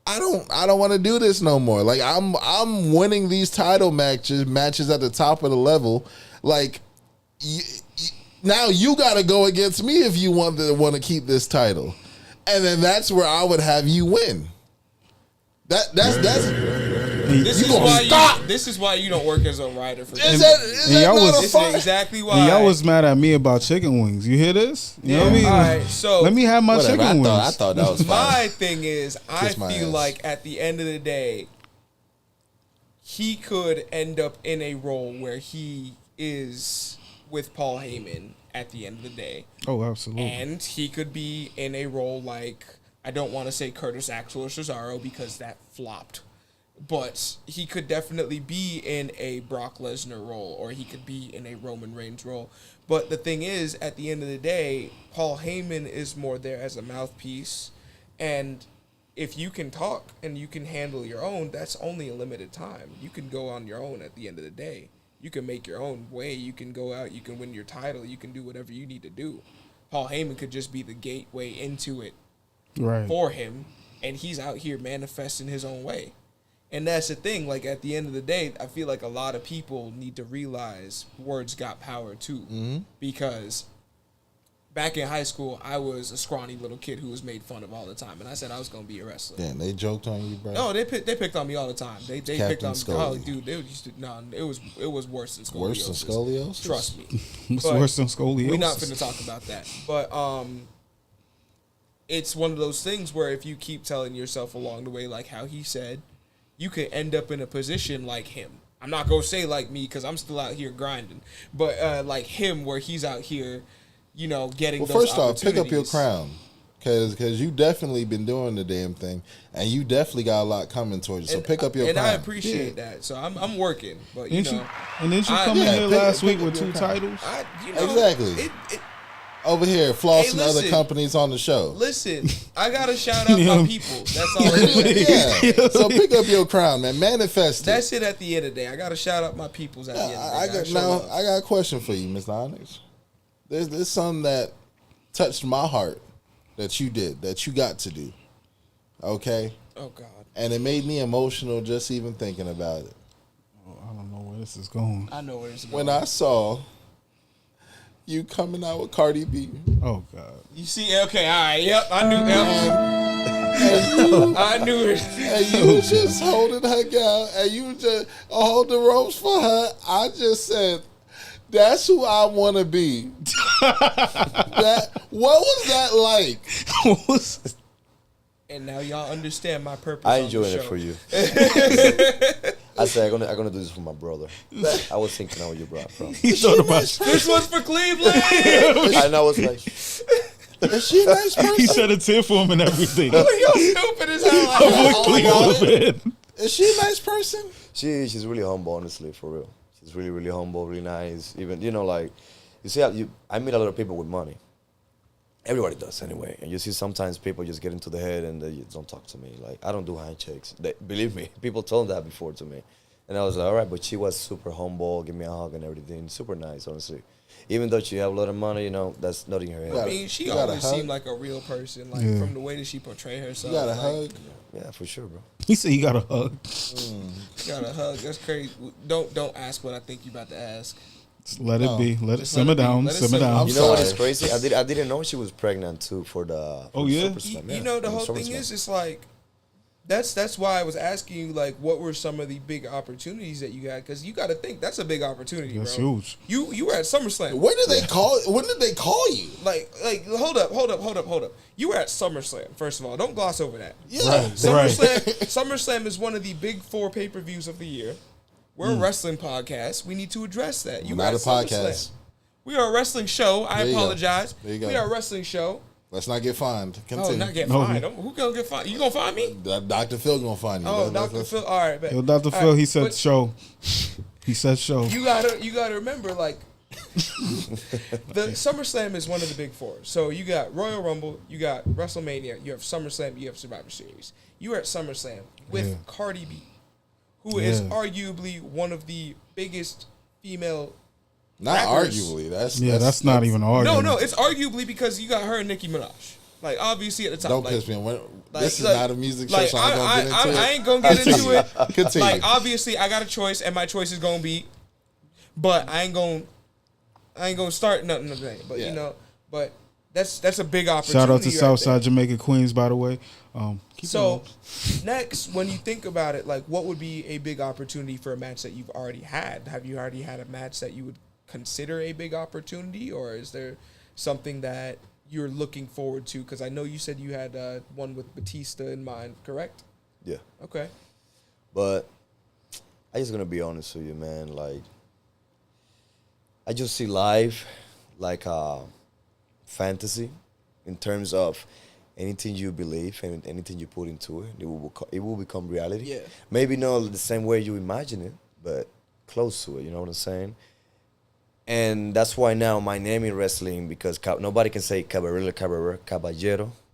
I don't want to do this no more. Like I'm winning these title matches at the top of the level. Like now you got to go against me if you want to keep this title, and then that's where I would have you win. That's. This is why you don't work as a writer for this. This is exactly why. Y'all was mad at me about chicken wings. You hear this? You know what I mean? All right, so let me have my chicken wings. I thought that was fine. My thing is, I feel like at the end of the day, he could end up in a role where he is with Paul Heyman at the end of the day. Oh, absolutely. And he could be in a role like, I don't want to say Curtis Axel or Cesaro because that flopped. But he could definitely be in a Brock Lesnar role, or he could be in a Roman Reigns role. But the thing is, at the end of the day, Paul Heyman is more there as a mouthpiece. And if you can talk and you can handle your own, that's only a limited time. You can go on your own at the end of the day. You can make your own way. You can go out. You can win your title. You can do whatever you need to do. Paul Heyman could just be the gateway into it for him. And he's out here manifesting his own way. And that's the thing, like, at the end of the day, I feel like a lot of people need to realize words got power, too. Mm-hmm. Because back in high school, I was a scrawny little kid who was made fun of all the time. And I said I was going to be a wrestler. Damn, they joked on you, bro? No, they picked on me all the time. They picked on me. Oh, dude, they used to, it was worse than scoliosis. Worse than scoliosis? Trust me. It's worse than scoliosis. We're not going to talk about that. But it's one of those things where if you keep telling yourself along the way, like how he said, you could end up in a position like him. I'm not going to say like me because I'm still out here grinding. But like him where he's out here, you know, getting those opportunities. Well, first off, pick up your crown. Because you definitely been doing the damn thing. And you definitely got a lot coming towards you. So pick up your crown. And I appreciate that. So I'm working. But, you know. And didn't you come in here last week with 2 titles? Exactly. Over here, flossing other companies on the show. Listen, I gotta shout out my people. That's all it is. Yeah. So pick up your crown, man. Manifest it. That's it at the end of the day. I gotta shout out my peoples at the end of the day. I got a question for you, Mr. Onix. There's something that touched my heart that you did, that you got to do. Okay? Oh, God. And it made me emotional just even thinking about it. Oh, I don't know where this is going. I know where it's going. When I saw you coming out with Cardi B. Oh, God. You see, okay, all right, yep, I knew that. I knew it. And you was just holding her down, and you just hold the ropes for her. I just said, that's who I want to be. What was that like? What was it? And now y'all understand my purpose. I on enjoyed the it show. for you. I said I'm gonna do this for my brother. I was thinking of where you brought from. He thought about This one's for Cleveland. And I was like, Is she a nice person? He shed a tear for him and everything. Y'all stupid as hell. Avoid Cleveland. Is she a nice person? she's really humble, honestly, for real. She's really, really humble, really nice. Even, like, you see, I meet a lot of people with money. Everybody does anyway. And you see sometimes people just get into the head and they just don't talk to me. Like, I don't do handshakes. Believe me, people told that before to me. And I was like, all right, but she was super humble, give me a hug and everything. Super nice, honestly. Even though she have a lot of money, that's not in her head. I mean, she You got a always hug? seemed like a real person, like Yeah. from the way that she portrayed herself. You got a like, hug? Yeah, for sure, bro. He said he got a hug. Got a hug. That's crazy. Don't ask what I think you about to ask. Just let it be. Let it Just simmer let it be. down. Let it Simmer simmer. down. You know what is sorry. crazy? I didn't know she was pregnant too for the. Oh, the yeah? Super Slam. You know, the for whole Super thing Slam. is, it's like, that's why I was asking you, like, what were some of the big opportunities that you had? Because you got to think, that's a big opportunity, That's bro. huge. You were at SummerSlam. When did they call? When did they call you? Like, hold up. You were at SummerSlam, first of all. Don't gloss over that. Yeah. Right. SummerSlam is one of the big 4 pay-per-views of the year. We're a wrestling podcast. We need to address that. You We're not were a at SummerSlam. podcast. We are a wrestling show. I There you go. apologize. There you go. We are a wrestling show. Let's not get fined. Continue. Oh, not get No. fined. Who gonna get fined? You gonna find me? Dr. Phil gonna find you. Oh, Let's- Dr. let's- Phil. All right, bet. Yo, Dr. All Phil, right, he said but show. He said show. You gotta remember, like, the SummerSlam is one of the big 4. So you got Royal Rumble, you got WrestleMania, you have SummerSlam, you have Survivor Series. You were at SummerSlam with Yeah. Cardi B, who is Yeah. arguably one of the biggest female. Not rappers. arguably. That's not even an argument. No, it's arguably because you got her and Nicki Minaj. Like, obviously at the top. Don't like, piss me off. like- This is like- not a music show, like, so I'm gonna get into it. I ain't gonna get into it. Continue. Like, obviously, I got a choice, and my choice is gonna be, but I ain't gonna start nothing today. But Yeah. you know, but that's a big opportunity. Shout out to right Southside there. Jamaica, Queens, by the way. Keep So going. next, when you think about it, like, what would be a big opportunity for a match that you've already had? Have you already had a match that you would consider a big opportunity, or is there something that you're looking forward to? Because I know you said you had one with Batista in mind, correct? Yeah. Okay. But I just gonna be honest with you, man. Like, I just see life like a fantasy in terms of anything you believe and anything you put into it, it will become reality. Yeah. Maybe not the same way you imagine it, but close to it. You know what I'm saying? And that's why now my name in wrestling, because nobody can say Caballero.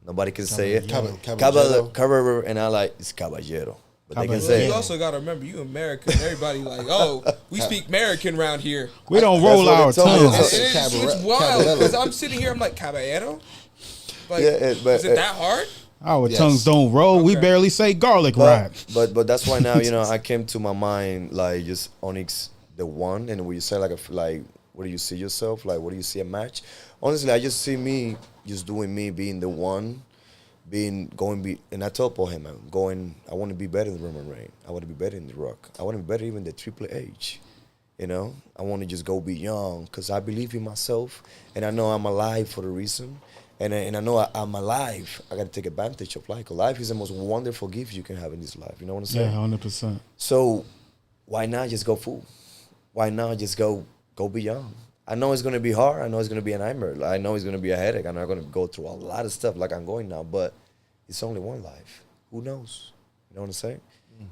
Nobody can say it. Caballero. Caballero, and I like, it's Caballero. But they can Caballero. say You it. also got to remember, you American. Everybody like, oh, we speak American around here. We don't That's roll what our they told me. tongues. It's wild Caballero. because I'm sitting here, I'm like, Caballero? Like, Yeah, but- is it that hard? Our Yes. tongues don't roll. We Okay. barely say garlic right. But that's why now, I came to my mind like just Onix the one, and when you say like what do you see yourself? Like, what do you see a match? Honestly, I just see me just doing me, being the one, and I told Paul, hey man, I want to be better than Roman Reigns. I want to be better than The Rock. I want to be better even than Triple H. I want to just go beyond because I believe in myself, and I know I'm alive for a reason. And I know I'm alive. I got to take advantage of life. 'Cause life is the most wonderful gift you can have in this life. You know what I'm Yeah, saying? 100%. So why not just go full? Why not just go beyond? I know it's going to be hard. I know it's going to be a nightmare. I know it's going to be a headache. I know I'm going to go through a lot of stuff like I'm going now. But it's only one life. Who knows? You know what I'm saying?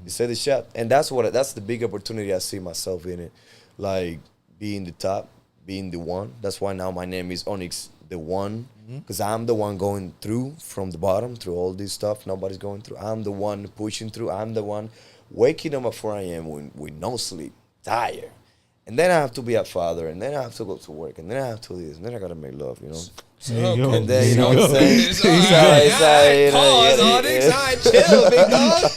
You say the shot. And that's the big opportunity I see myself in it. Like being the top, being the one. That's why now my name is Onix the one. Because I'm the one going through from the bottom, through all this stuff nobody's going through. I'm the one pushing through. I'm the one waking up at 4 a.m. with no sleep, tired. And then I have to be a father, and then I have to go to work, and then I have to do this, and then I got to make love, There you go. And then, you know what I'm saying? Pause, Onyx. All right, chill, big dog.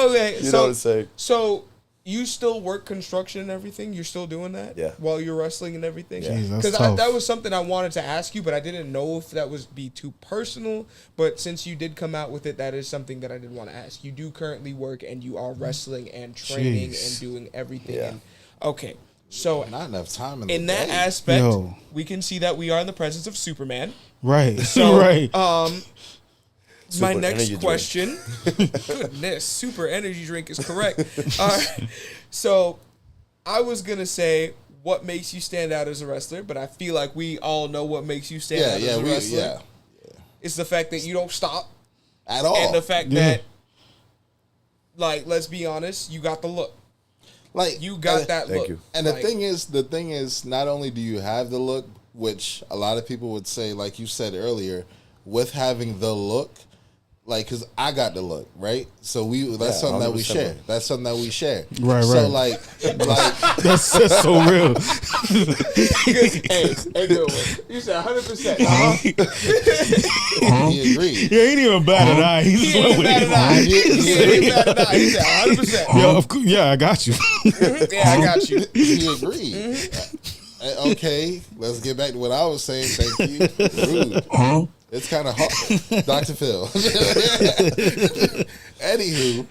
Okay, You know what I'm saying? so You still work construction and everything? You're still doing that? Yeah. While you're wrestling and everything? Jeez, that's Because tough. that was something I wanted to ask you, but I didn't know if that was be too personal. But since you did come out with it, that is something that I did want to ask. You do currently work and you are wrestling and training Jeez. and doing everything. Yeah. And, okay. So Not enough time in the that day. aspect, Yo. we can see that we are in the presence of Superman. Right. So, right. My Super next energy drink. question. Goodness, super energy drink is correct. All right. So, I was gonna say what makes you stand out as a wrestler, but I feel like we all know what makes you stand out as a wrestler. It's the fact that you don't stop, At all. and the fact that, like, let's be honest, you got the look. Like You got that Thank look. you. And Like, the thing is, not only do you have the look, which a lot of people would say, like you said earlier, with having the look, like, because I got the look, right? So that's something that we 100%. share. That's something that we share. Right, So right. like That's so real. hey, good one. You said 100%. he agreed. Yeah, he ain't even bad at eye. He's He ain't bad at eye. He ain't bad at eye. He said 100%. Yeah, of course. Yeah, I got you. Yeah, I got you. He agreed. Okay, let's get back to what I was saying. Thank you. Rude. It's kind of hard, Dr. Phil. Anywho,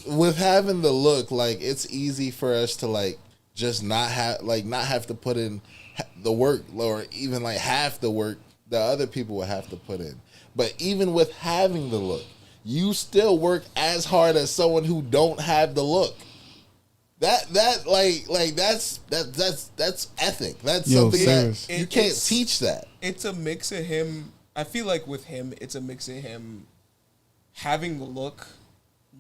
with having the look, like, it's easy for us to like just not have to put in the work, or even like half the work that other people would have to put in. But even with having the look, you still work as hard as someone who don't have the look. That's ethic. That's Yo, something serious. that you can't teach that. It's a mix of him. I feel like with him, it's a mix of him having the look,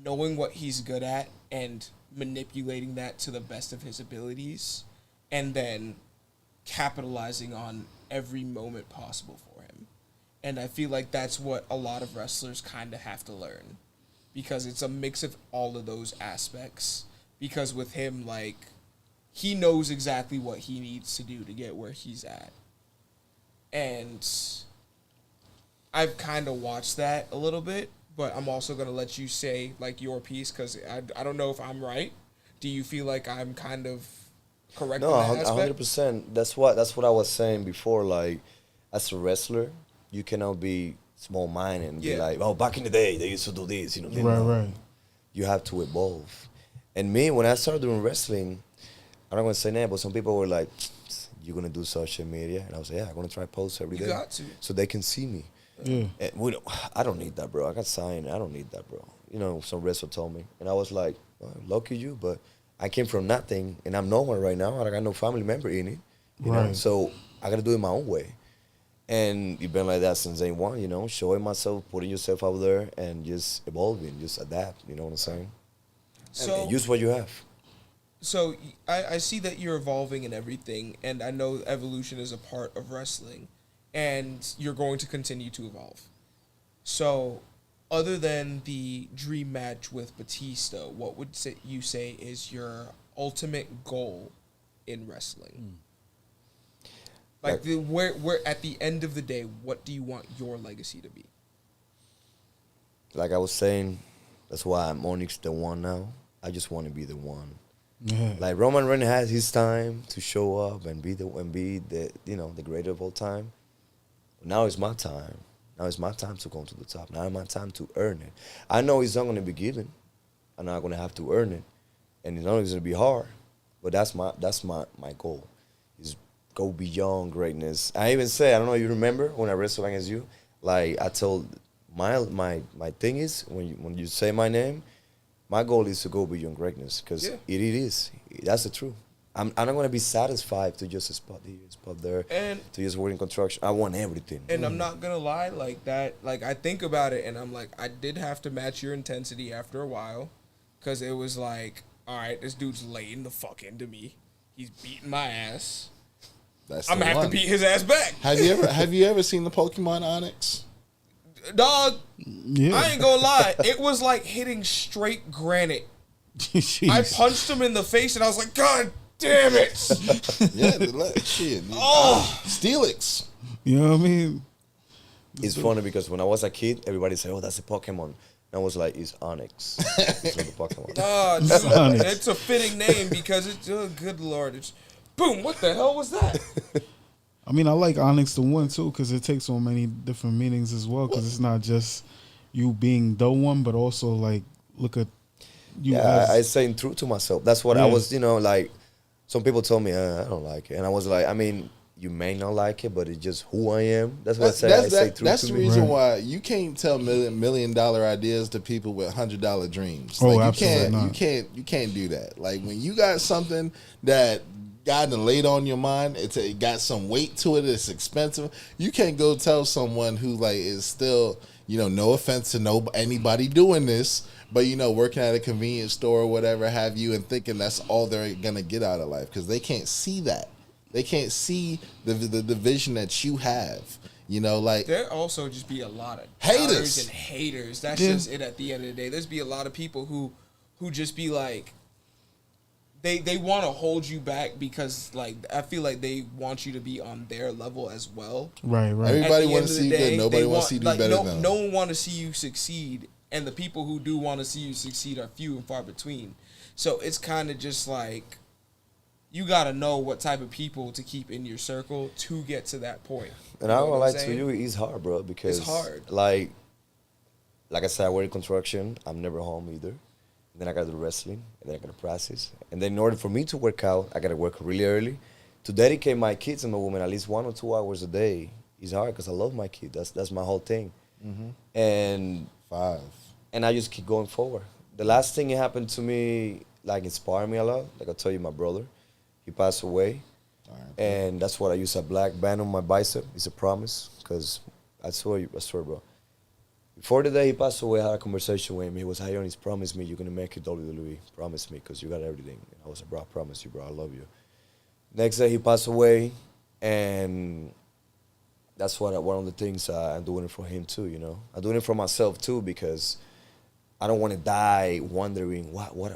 knowing what he's good at, and manipulating that to the best of his abilities, and then capitalizing on every moment possible for him. And I feel like that's what a lot of wrestlers kind of have to learn, because it's a mix of all of those aspects. Because with him, like, he knows exactly what he needs to do to get where he's at. And I've kind of watched that a little bit, but I'm also going to let you say, like, your piece, because I don't know if I'm right. Do you feel like I'm kind of correct No, in that aspect? 100%. That's what I was saying before. Like, as a wrestler, you cannot be small-minded and be like, oh, back in the day, they used to do this. You know, Right. You have to evolve. And me, when I started doing wrestling, I'm not going to say that, but some people were like, you're going to do social media? And I was like, yeah, I'm going to try post every day. You got to. So they can see me. Yeah. And I don't need that, bro. I got signed. I don't need that, bro. You know, some wrestler told me. And I was like, well, lucky you, but I came from nothing, and I'm no one right now. I got no family member in it. You know? Right. So I got to do it my own way. And it's been like that since day one, you know, showing myself, putting yourself out there, and just evolving, just adapt, you know what I'm saying? So, And use what you have. So I see that you're evolving and everything, and I know evolution is a part of wrestling, and you're going to continue to evolve. So, other than the dream match with Batista, what would you say is your ultimate goal in wrestling? Like, where at the end of the day, what do you want your legacy to be? Like I was saying, that's why I'm Onix the one now. I just want to be the one. Yeah. Like Roman Reigns has his time to show up and be the the greater of all time. Now it's my time. Now it's my time to go to the top. Now it's my time to earn it. I know it's not going to be given. I'm not going to have to earn it, and it's not going to be hard. But that's my goal, is go beyond greatness. I even say, I don't know if you remember when I wrestled against you. Like I told my thing is when you say my name. My goal is to go beyond greatness, because it is. That's the truth. I'm not going to be satisfied to just a spot here, a spot there, And to just work in construction. I want everything. And I'm not gonna lie, like that. Like I think about it, and I'm like, I did have to match your intensity after a while, because it was like, all right, this dude's laying the fuck into me. He's beating my ass. That's I'm the gonna have one. to beat his ass back. Have you ever seen the Pokemon Onix? Dog, Yeah. I ain't gonna lie. It was like hitting straight granite. Jeez. I punched him in the face, and I was like, God damn it! Shit. Oh, Steelix. You know what I mean? It's funny because when I was a kid, everybody said, "Oh, that's a Pokemon." And I was like, it's Onix. It's from the Pokemon. Oh, dude, Onix. it's a fitting name because it's good lord. It's boom. What the hell was that? I mean, I like Onyx the One too because it takes on many different meanings as well. Because it's not just you being the one, but also like look at you. Yeah, as, I staying true to myself. That's what I was, like, some people told me, I don't like it. And I was like, I mean, you may not like it, but it's just who I am. That's what I say. I stay true that's to the me. reason Right. why you can't tell $1 million ideas to people with $100 dreams. Oh, Like, absolutely not. you can't do that. Like when you got something that God done laid on your mind, it got some weight to it. It's expensive. You can't go tell someone who like is still, no offense to anybody doing this, but working at a convenience store or whatever have you, and thinking that's all they're gonna get out of life because they can't see that. They can't see the vision that you have. Like There also just be a lot of Haters. doubters and haters. That's just it at the end of the day. There's be a lot of people who just be like, they want to hold you back because like I feel like they want you to be on their level as well. right. Everybody At the want end to of see the you good. day, Nobody they wants to see you do like, better no, than them. no one want to see you succeed, and the people who do want to see you succeed are few and far between. So it's kind of just like you got to know what type of people to keep in your circle to get to that point. And I know don't what lie I'm to saying? you, it's hard, bro, because It's hard. Like I said, I work in construction. I'm never home either. Then I got to do wrestling, and then I got to practice. And then in order for me to work out, I got to work really early. To dedicate my kids and my woman at least 1 or 2 hours a day is hard because I love my kid. That's my whole thing. And 5. and I just keep going forward. The last thing that happened to me, like, inspired me a lot. Like I tell you, my brother, he passed away. And that's what I use a black band on my bicep. It's a promise, because I swear, bro. Before the day he passed away, I had a conversation with him. He was, hey, Onix, promise me you're going to make it WWE. Promise me, because you got everything. And I was like, bro, I promise you, bro. I love you. Next day he passed away, and that's one of the things I'm doing it for him too, I'm doing it for myself too, because I don't want to die wondering why, what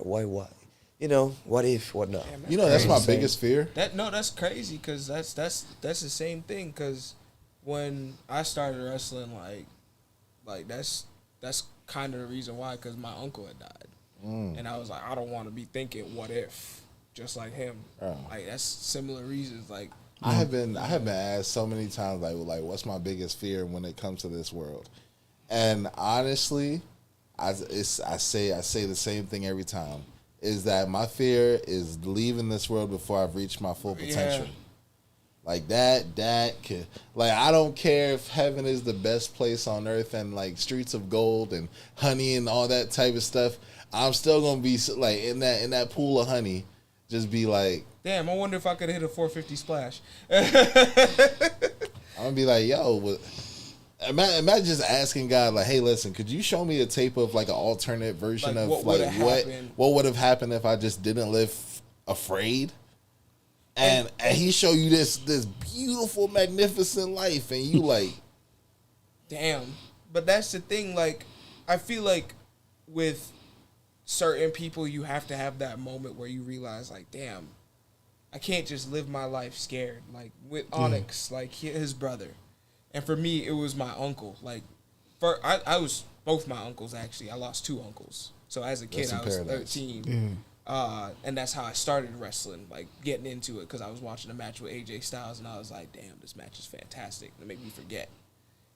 if, what not. Damn, That's my Crazy. biggest fear. That's crazy because that's the same thing. Because when I started wrestling, like that's kind of the reason why. Because my uncle had died, and I was like, I don't want to be thinking what if, just like him. Oh. Like that's similar reasons. Like I have been asked so many times like what's my biggest fear when it comes to this world, and honestly, I say the same thing every time. Is that my fear is leaving this world before I've reached my full potential. Yeah. Like that could, like, I don't care if heaven is the best place on earth and like streets of gold and honey and all that type of stuff. I'm still gonna be like in that pool of honey, just be like, damn, I wonder if I could hit a 450 splash. I'm gonna be like, yo, imagine just asking God, like, hey, listen, could you show me a tape of like an alternate version Like, of what like would've happened? what would have happened if I just didn't live afraid? And he show you this beautiful, magnificent life, and you like, Damn. But that's the thing, like, I feel like with certain people, you have to have that moment where you realize, like, damn, I can't just live my life scared. Like, with Onix, like, his brother. And for me, it was my uncle. Like, I was both my uncles, actually. I lost 2 uncles. So as a kid, Rest in I was paradise. 13. And that's how I started wrestling, like, getting into it, because I was watching a match with AJ Styles, and I was like, damn, this match is fantastic. It made me forget.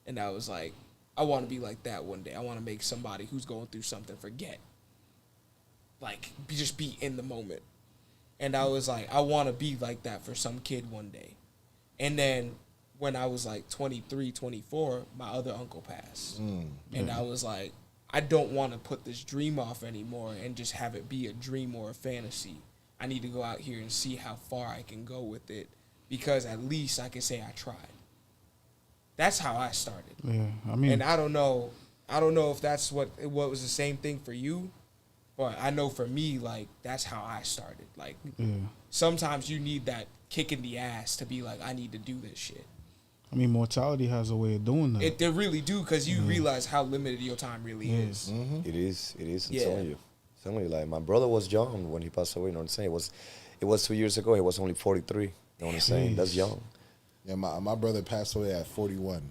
And I was like, I want to be like that one day. I want to make somebody who's going through something forget. Like, just be in the moment. And I was like, I want to be like that for some kid one day. And then when I was like 23, 24, my other uncle passed. And I was like, I don't want to put this dream off anymore and just have it be a dream or a fantasy. I need to go out here and see how far I can go with it, because at least I can say I tried. That's how I started. Yeah, I mean, And I don't know if that's what was the same thing for you, but I know for me, like, that's how I started. Like, sometimes you need that kick in the ass to be like, I need to do this shit. I mean, mortality has a way of doing that. They really do, because you realize how limited your time really is. It is. I'm Yeah. telling you. I'm telling you, like, my brother was young when he passed away. You know what I'm saying? It was 2 years ago. He was only 43. You know what I'm saying? That's young. yeah, my brother passed away at 41.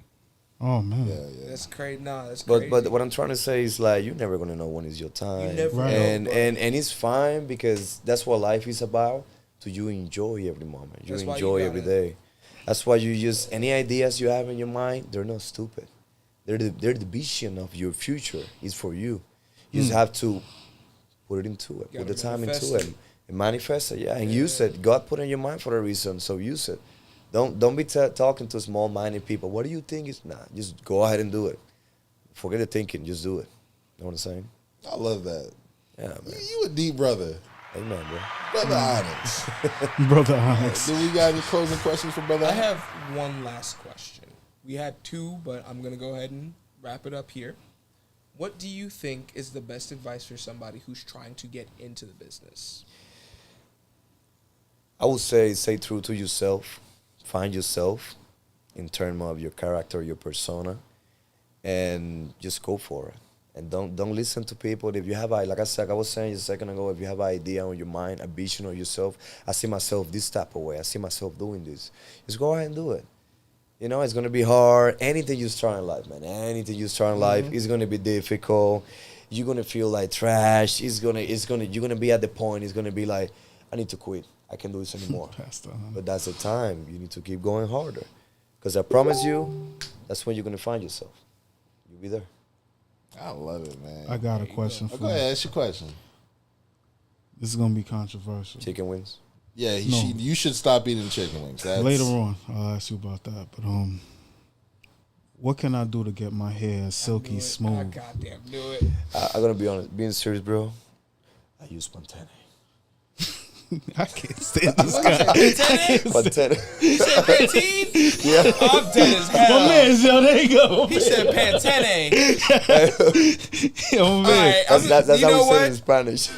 Oh man. Yeah. That's crazy. Nah, that's But crazy. but what I'm trying to say is like you're never gonna know when is your time. You never Right. know, and bro. and it's fine because that's what life is about. To you enjoy every moment. You That's why you enjoy every gotta- day. That's why you just any ideas you have in your mind, they're not stupid. They're the vision of your future. It's for you. You just have to put it into it. Gotta Put the time manifest into it. it. And manifest it, yeah. And use it. God put it in your mind for a reason, so use it. Don't be talking to small-minded people. What do you think is nah? Just go ahead and do it. Forget the thinking. Just do it. You know what I'm saying? I love that. Yeah, man. You a deep brother. Amen, bro. Brother Onyx. Brother Onyx. Do we got any closing questions for Brother I Onyx? have one last question. We had two, but I'm gonna go ahead and wrap it up here. What do you think is the best advice for somebody who's trying to get into the business? I would say stay true to yourself. Find yourself in terms of your character, your persona, and just go for it. And don't listen to people. If you have like I was saying just a second ago, if you have an idea on your mind, a vision of yourself, I see myself this type of way. I see myself doing this. Just go ahead and do it. You know, it's gonna be hard. Anything you start in life, man. Anything you start in life is gonna be difficult. You're gonna feel like trash. You're gonna be at the point. It's gonna be like, I need to quit. I can't do this anymore. Pastor. But that's the time. You need to keep going harder. Because I promise you, that's when you're going to find yourself. You'll be there. I love it, man. I got a question Oh, for go you. ahead, ask your question. This is gonna be controversial. Chicken wings. Yeah, No. you should stop eating chicken wings. That's, Later on, I'll ask you about that. But what can I do to get my hair Knew silky it. I smooth? goddamn knew it. I'm going to be honest. Being serious, bro, I use Pantene. I can't stand this guy. Pantene. He said Pantene? Yeah. I'm dead as My hell. man, yo, there you go. He said Pantene. Yo, All man. right, That's you how know we say it in what? Spanish.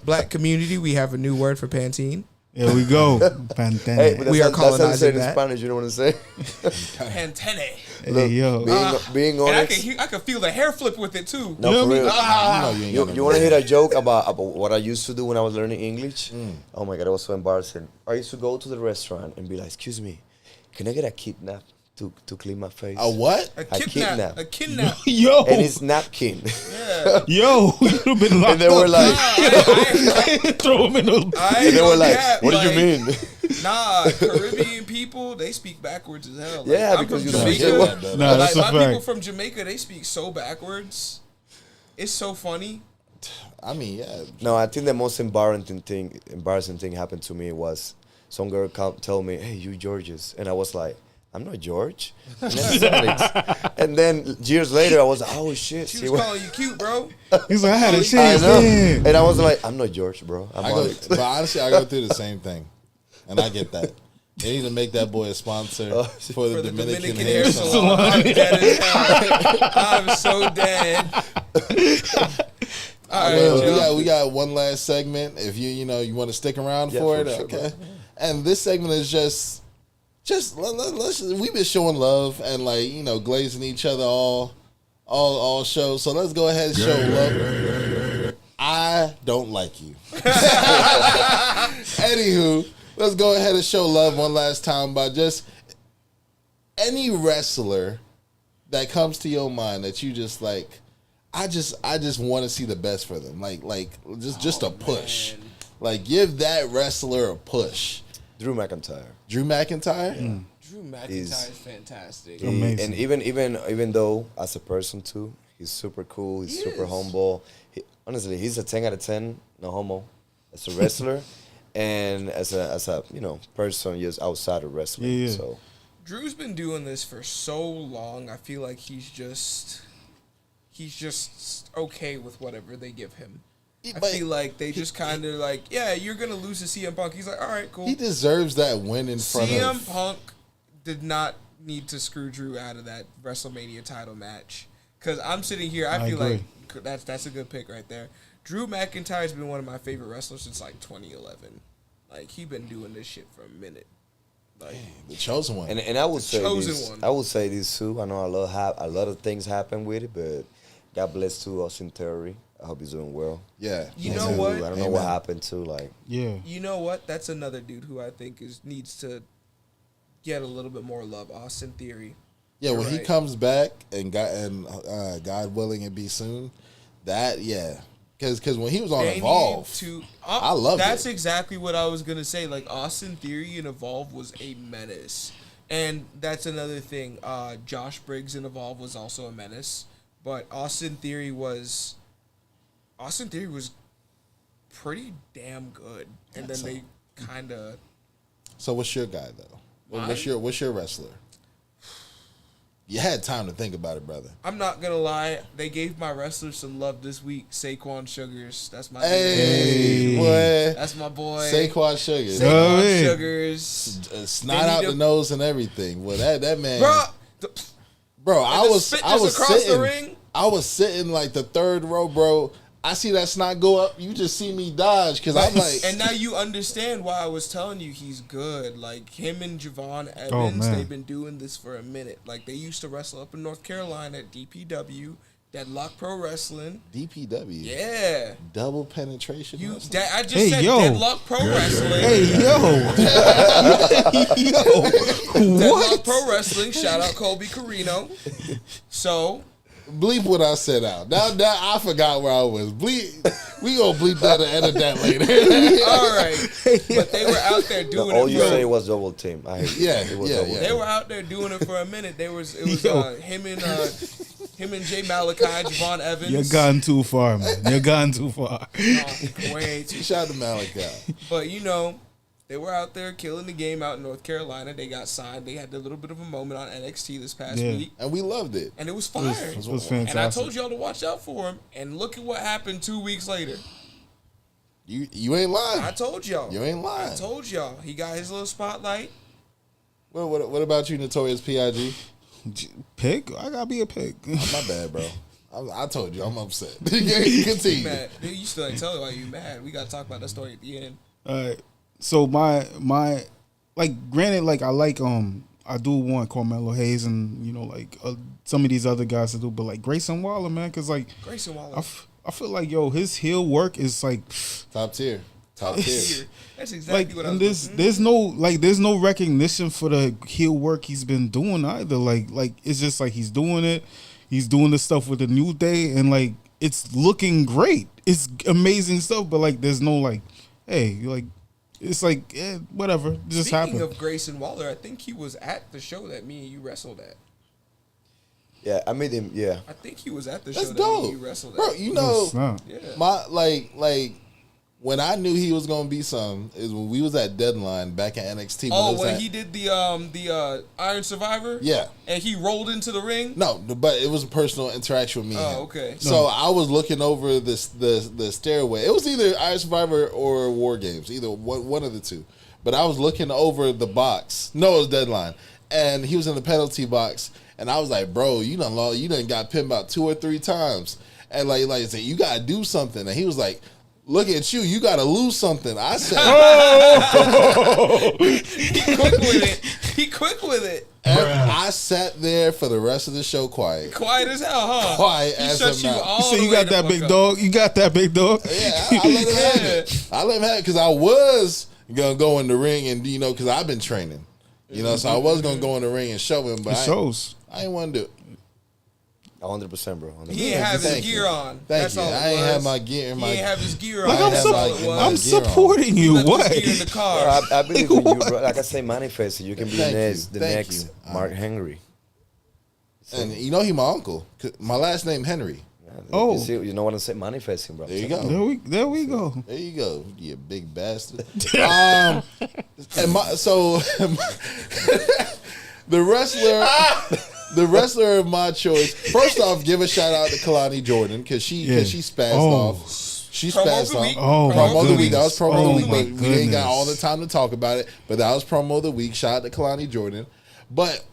Black community, we have a new word for Pantene. Here we go. Pantene. Hey, but We that's are how you say it colonizing in that. Spanish. You know what I'm saying? Pantene. Hey, yo. Being And honest. I can feel the hair flip with it too. No, You for know real. me? You know you ain't got no You want to money. hear a joke about what I used to do when I was learning English? Oh my God, it was so embarrassing. I used to go to the restaurant and be like, excuse me, can I get a kidnap to clean my face? A what? A kidnap. kidnap. A kidnap. Yo. And it's napkin. Yeah. Yo, you've been locked And they were up. like, Throw him in the... I and they were don't like, cap, what do you like, mean? Nah, Caribbean people, they speak backwards as hell. Like, Yeah, I'm because from you don't Jamaica. get what- Nah, that's a my people fact. from Jamaica, they speak so backwards. It's so funny. I mean, yeah. No, I think the most embarrassing thing happened to me was some girl tell me, hey, you Georges. And I was like, I'm not George. And then years later, I was like, oh shit. She see was what- calling you cute, bro. He's like, I had a I chance. know. Damn. And I was like, I'm not George, bro. I'm I go, Onyx. but honestly, I go through the same thing, and I get that. They need to make that boy a sponsor for the For the Dominican Dominican hair hair salon. salon. I'm dead as hell. I'm so dead. All right, Well, Joe. we got one last segment. If you want to stick around Yeah, for for it, sure, okay. And this segment is just let's we've been showing love and glazing each other all show. So let's go ahead and show love. I don't like you. Anywho, let's go ahead and show love one last time by just any wrestler that comes to your mind that you just like. I just want to see the best for them. Just a push. man. Like give that wrestler a push. Drew McIntyre. Drew McIntyre. Drew McIntyre Is- is fantastic. Amazing. And even though as a person too, he's super cool. He's He super is. humble. Honestly, he's a 10 out of 10. No homo. As a wrestler, and as a person just outside of wrestling. Yeah. So Drew's been doing this for so long. I feel like he's just okay with whatever they give him. I But feel like they just kind of like, yeah, you're gonna lose to CM Punk. He's like, all right, cool. he deserves that win in front CM of. Punk did not need to screw Drew out of that WrestleMania title match. Because I'm sitting here, I feel like that's a good pick right there. Drew McIntyre's been one of my favorite wrestlers since like 2011. Like he been doing this shit for a minute. Like The chosen one. and I would say chosen this. one. I would say this too. I know a lot of things happen with it, but God bless to Austin Theory. I hope he's doing well. Yeah. You Me know too. what? I don't know what Amen. happened to like. Yeah. you know what? That's another dude who I think needs to get a little bit more love. Austin Theory. Yeah, when he right. comes back and God willing it be soon, because when he was on They Evolve, need to. I loved That's it. exactly what I was gonna say. Like Austin Theory in Evolve was a menace, and that's another thing. Josh Briggs in Evolve was also a menace, but Austin Theory was pretty damn good. And then they kind of. So what's your guy though? Mine? What's your wrestler? You had time to think about it, brother. I'm not gonna lie. They gave my wrestler some love this week. Saquon Sugars. That's my Hey, boy. boy. That's my boy. Saquon Sugars. Saquon Hey. Sugars. Snot They out need the to- nose and everything. Well, that man, Bro, I the was spit I just was across the sitting, ring? I was sitting like the third row, bro. I see that snot go up. You just see me dodge because I'm like, and now you understand why I was telling you he's good. Like him and Javon Evans, man. they've been doing this for a minute. Like they used to wrestle up in North Carolina at DPW, Deadlock Pro Wrestling. DPW, Yeah, double penetration. wrestling? I just Hey, said yo. Deadlock Pro Wrestling. Hey, yo. Deadlock Pro Wrestling. Shout out Colby Carino. So Bleep what I said out. Now I forgot where I was. Bleep. We gonna bleep that and edit that later. all right, but they were out there No, doing all it. you say was double team. I hate Yeah, it. It was yeah, double yeah. team. They were out there doing it for a minute. It was him and Jay Malachi, Javon Evans. You're gone too far, man. You're gone too far. Way too. Shout out to Malachi. But they were out there killing the game out in North Carolina. They got signed. They had a little bit of a moment on NXT this past Yeah. week, And we loved it. and it was fire. It was And I fantastic. told y'all to watch out for him. And look at what happened 2 weeks later. You ain't lying. I told y'all. You ain't lying. I told y'all. He got his little spotlight. What about you, Notorious P.I.G.? Pig? I gotta be a pig. My bad, bro. I told you I'm upset. Continue. Mad. Dude, you still ain't telling why you mad. We got to talk about that story at the end. All right. So my like, granted, like I do want Carmelo Hayes and some of these other guys to do, but like Grayson Waller, man, because like Grayson Waller. I feel like his heel work is like Top tier. Top tier. That's exactly like, what I and was there's no recognition for the heel work he's been doing either. Like it's just like he's doing it. He's doing the stuff with the New Day, and like it's looking great. It's amazing stuff, but like there's no like, hey, like it's like whatever, it just Speaking happened. of Grayson Waller, I think he was at the show that me and you wrestled at. Yeah, I made him. Yeah, I think he was at the That's show that me dope. and you wrestled at. Bro, Snap. Yeah. my like when I knew he was gonna be some is when we was at Deadline back at NXT. Oh, it was when at- he did the Iron Survivor? Yeah. And he rolled into the ring? No, but it was a personal interaction with me. and him. Oh, okay. So I was looking over the stairway. It was either Iron Survivor or War Games, either one of the two. But I was looking over the box. No, it was Deadline, and he was in the penalty box. And I was like, "Bro, you done got pinned about 2 or 3 times." And like I said, you gotta do something. And he was like, "Look at you, you gotta lose something." I said, He quick with it. I sat there for the rest of the show quiet. Quiet as hell, huh? Quiet he as shut a you mouse. all So the you way got the that fuck big up. dog? You got that big dog? Yeah, I let him have it. I let him have it because I was gonna go in the ring and because I've been training, so I was gonna go in the ring and show him, but It shows. I ain't want to do it. 100%, bro. 100%. He ain't have his Thank you. gear on. Thank That's you. all it I ain't was. have my gear in He my. ain't have his gear on. Like I I'm, have That's my- all it was. I'm gear on. supporting He you. left What? his gear in the car. Bro, I believe in you, bro. Like I say, manifest it. You can be Thank you. the Thank next you. Mark Henry. And he my uncle. 'Cause my last name Henry. Oh. You know what I'm saying? Manifesting, bro. There you go. There we go. There you go, you big bastard. And the wrestler of my choice. First off, give a shout out to Kalani Jordan because she spazzed off. She Promo of spazzed the off. week. Oh, Promo of the my week. That was promo goodness. of the week. Oh, But my we ain't got goodness. all the time to talk about it. But that was promo of the week. Shout out to Kalani Jordan. But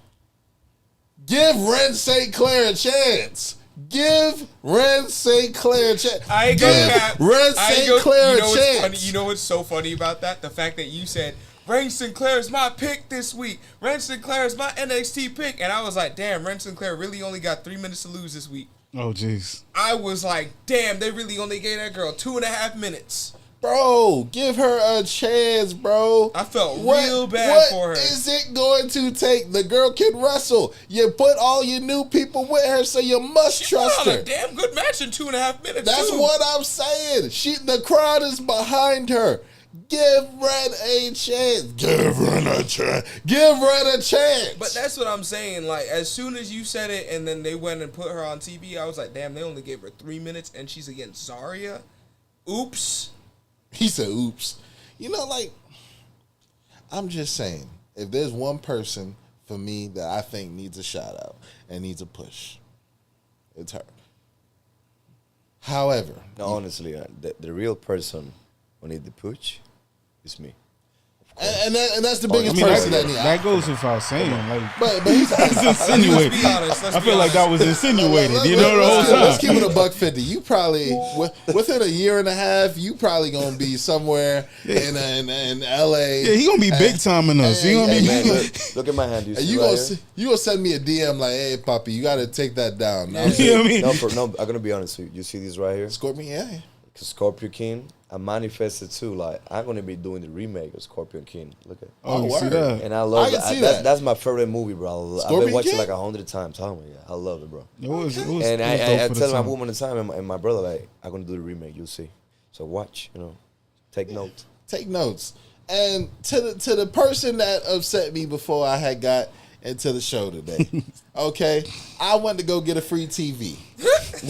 give Ren St. Clair a chance. Give Ren St. Clair a chance. I ain't Give gonna cap. Ren I ain't St. gonna- Clair you a know what's funny? chance. You know what's so funny about that? The fact that you said Ren Sinclair is my pick this week. Ren Sinclair is my NXT pick, and I was like, damn, Ren Sinclair really only got 3 minutes to lose this week. Oh, jeez. I was like, damn, they really only gave that girl 2.5 minutes. Bro, give her a chance, bro. I felt real bad for her. What is it going to take? The girl can wrestle. You put all your new people with her, so you must trust put on her. a damn good match in 2.5 minutes. That's what I'm saying. The crowd is behind her. Give Red a chance. Give Red a chance. Give Red a chance. But that's what I'm saying. Like, as soon as you said it, and then they went and put her on TV, I was like, damn, they only gave her 3 minutes, and she's against Zarya. Oops. He said, oops. You know, like, I'm just saying, if there's one person for me that I think needs a shout out and needs a push, it's her. However. No, honestly, the real person who need the push is me. And that's the biggest person that needs. That goes without saying. Like, But he's insinuated. I feel like that was insinuated. You know, the whole time. Let's keep it $150. You probably within a year and a half, you probably gonna be somewhere in LA. Yeah, he gonna be big time in us. He gonna be. Man, look at my hand. You gonna send me a DM like, hey, Poppy, you gotta take that down. You know what I mean? No, I'm gonna be honest with you. You see this right here? Scorpion, yeah. Scorpion King. I manifested too. Like, I'm gonna be doing the remake of Scorpion King. Look at. Oh, you see that? And I love I can see that. That's my favorite movie, bro. I've Scorpion been watching King? like 100 times. Oh my god, I love it, bro. It was And I dope for the tell my time. woman the time and my brother like, I'm gonna do the remake. You'll see. So watch, take notes. Take notes. And to the person that upset me before I had got into the show today, okay, I went to go get a free TV.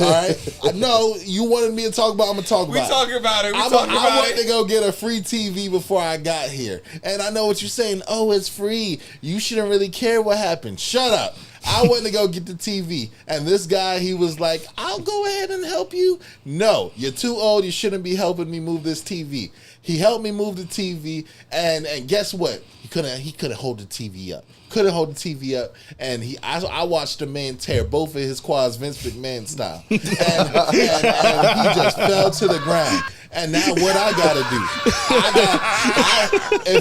All right, I know you wanted me to talk about. I'm gonna talk about. We talking about it. I went to go get a free TV before I got here, and I know what you're saying. Oh, it's free. You shouldn't really care what happened. Shut up. I went to go get the TV, and this guy, he was like, I'll go ahead and help you. No, you're too old. You shouldn't be helping me move this TV. He helped me move the TV, and guess what? He couldn't hold the TV up. Couldn't hold the TV up, and I watched the man tear both of his quads Vince McMahon style, and he just fell to the ground. And now what I gotta do?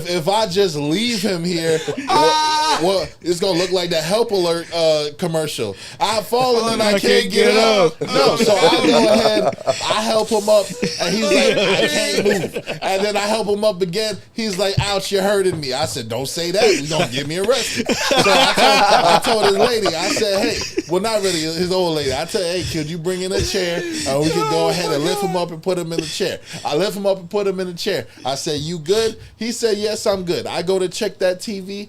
If I just leave him here, well, it's gonna look like that Help Alert commercial. I've fallen and I can't get up. No, so I go ahead, I help him up, and he's like, I can't move. And then I help him up again. He's like, ouch, you're hurting me. I said, don't say that. You're gonna get me arrested. So I told his lady, I said, hey, well, not really his old lady. I said, hey, could you bring in a chair? We can go ahead and lift him up and put him in the chair. I lift him up and put him in the chair. I said, you good? He said, yes, I'm good. I go to check that TV.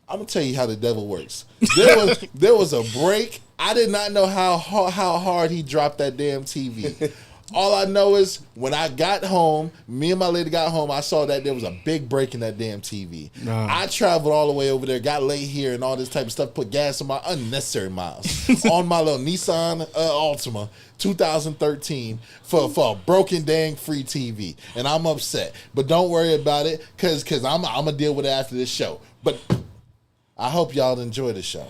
I'm going to tell you how the devil works. There was a break. I did not know how hard he dropped that damn TV. All I know is when I got home, me and my lady got home, I saw that there was a big break in that damn TV. I traveled all the way over there, got late here and all this type of stuff, put gas on my unnecessary miles on my little Nissan Altima 2013 for a broken dang free TV. And I'm upset. But don't worry about it because I'm going to deal with it after this show. But I hope y'all enjoy the show.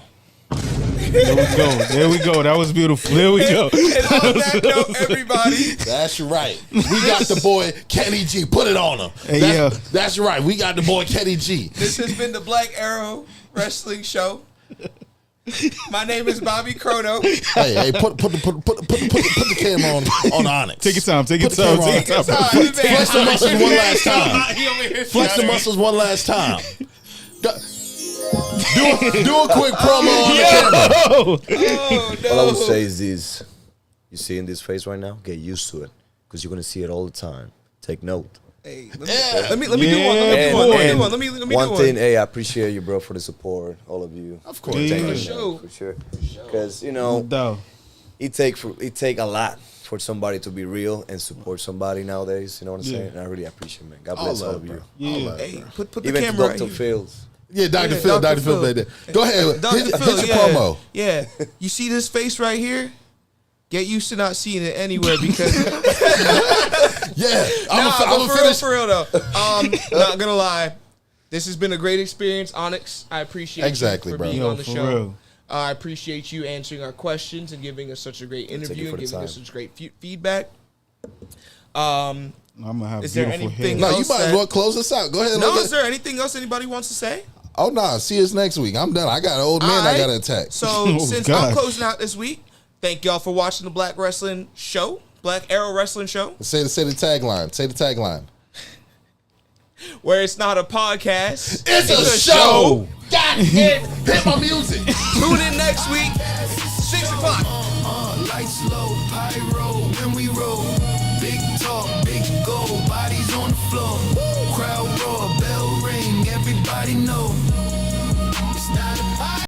There we go. That was beautiful. There we go. And on that note, everybody. That's right. We got the boy Kenny G. Put it on him. That's right. We got the boy Kenny G. This has been the Black Arrow Wrestling Show. My name is Bobby Chrono. Hey, put the camera on Onix. Take your time. Flex the muscles one last time. Flex the muscles one last time. Do a quick promo on the camera. Oh, no. All I would say is this. You see in this face right now? Get used to it. Because you're going to see it all the time. Take note. Hey, let me do one. Let me do one. Thing, hey, I appreciate you, bro, for the support. All of you. Of course. For sure. For sure. Because, it take a lot for somebody to be real and support somebody nowadays. You know what I'm saying? And I really appreciate it, man. God bless all of you. Hey, put the Even camera Dr. right here. Fields. Yeah, Dr. Phil. Dr. Phil made it. Go ahead. Hit your promo. Yeah. You see this face right here? Get used to not seeing it anywhere because... Yeah. I'm finish. For real though. Not gonna lie. This has been a great experience, Onix. I appreciate you for being on the show. Real. I appreciate you answering our questions and giving us such a great interview and giving us such great feedback. I'm gonna have is there beautiful anything hair. No, you might as well close us out. Go ahead. No, is there anything else anybody wants to say? Oh, nah. See us next week. I'm done. I got an old man I got to attack. So, since I'm closing out this week, thank y'all for watching the Black Wrestling Show. Black Arrow Wrestling Show. Say the tagline. Say the tagline. Where it's not a podcast. It's a show. God damn, hit my music. Tune in next week, 6 o'clock. Lights low, pyro when we roll. Big talk, big go, bodies on the floor. Crowd roar, bell ring, everybody know. It's not a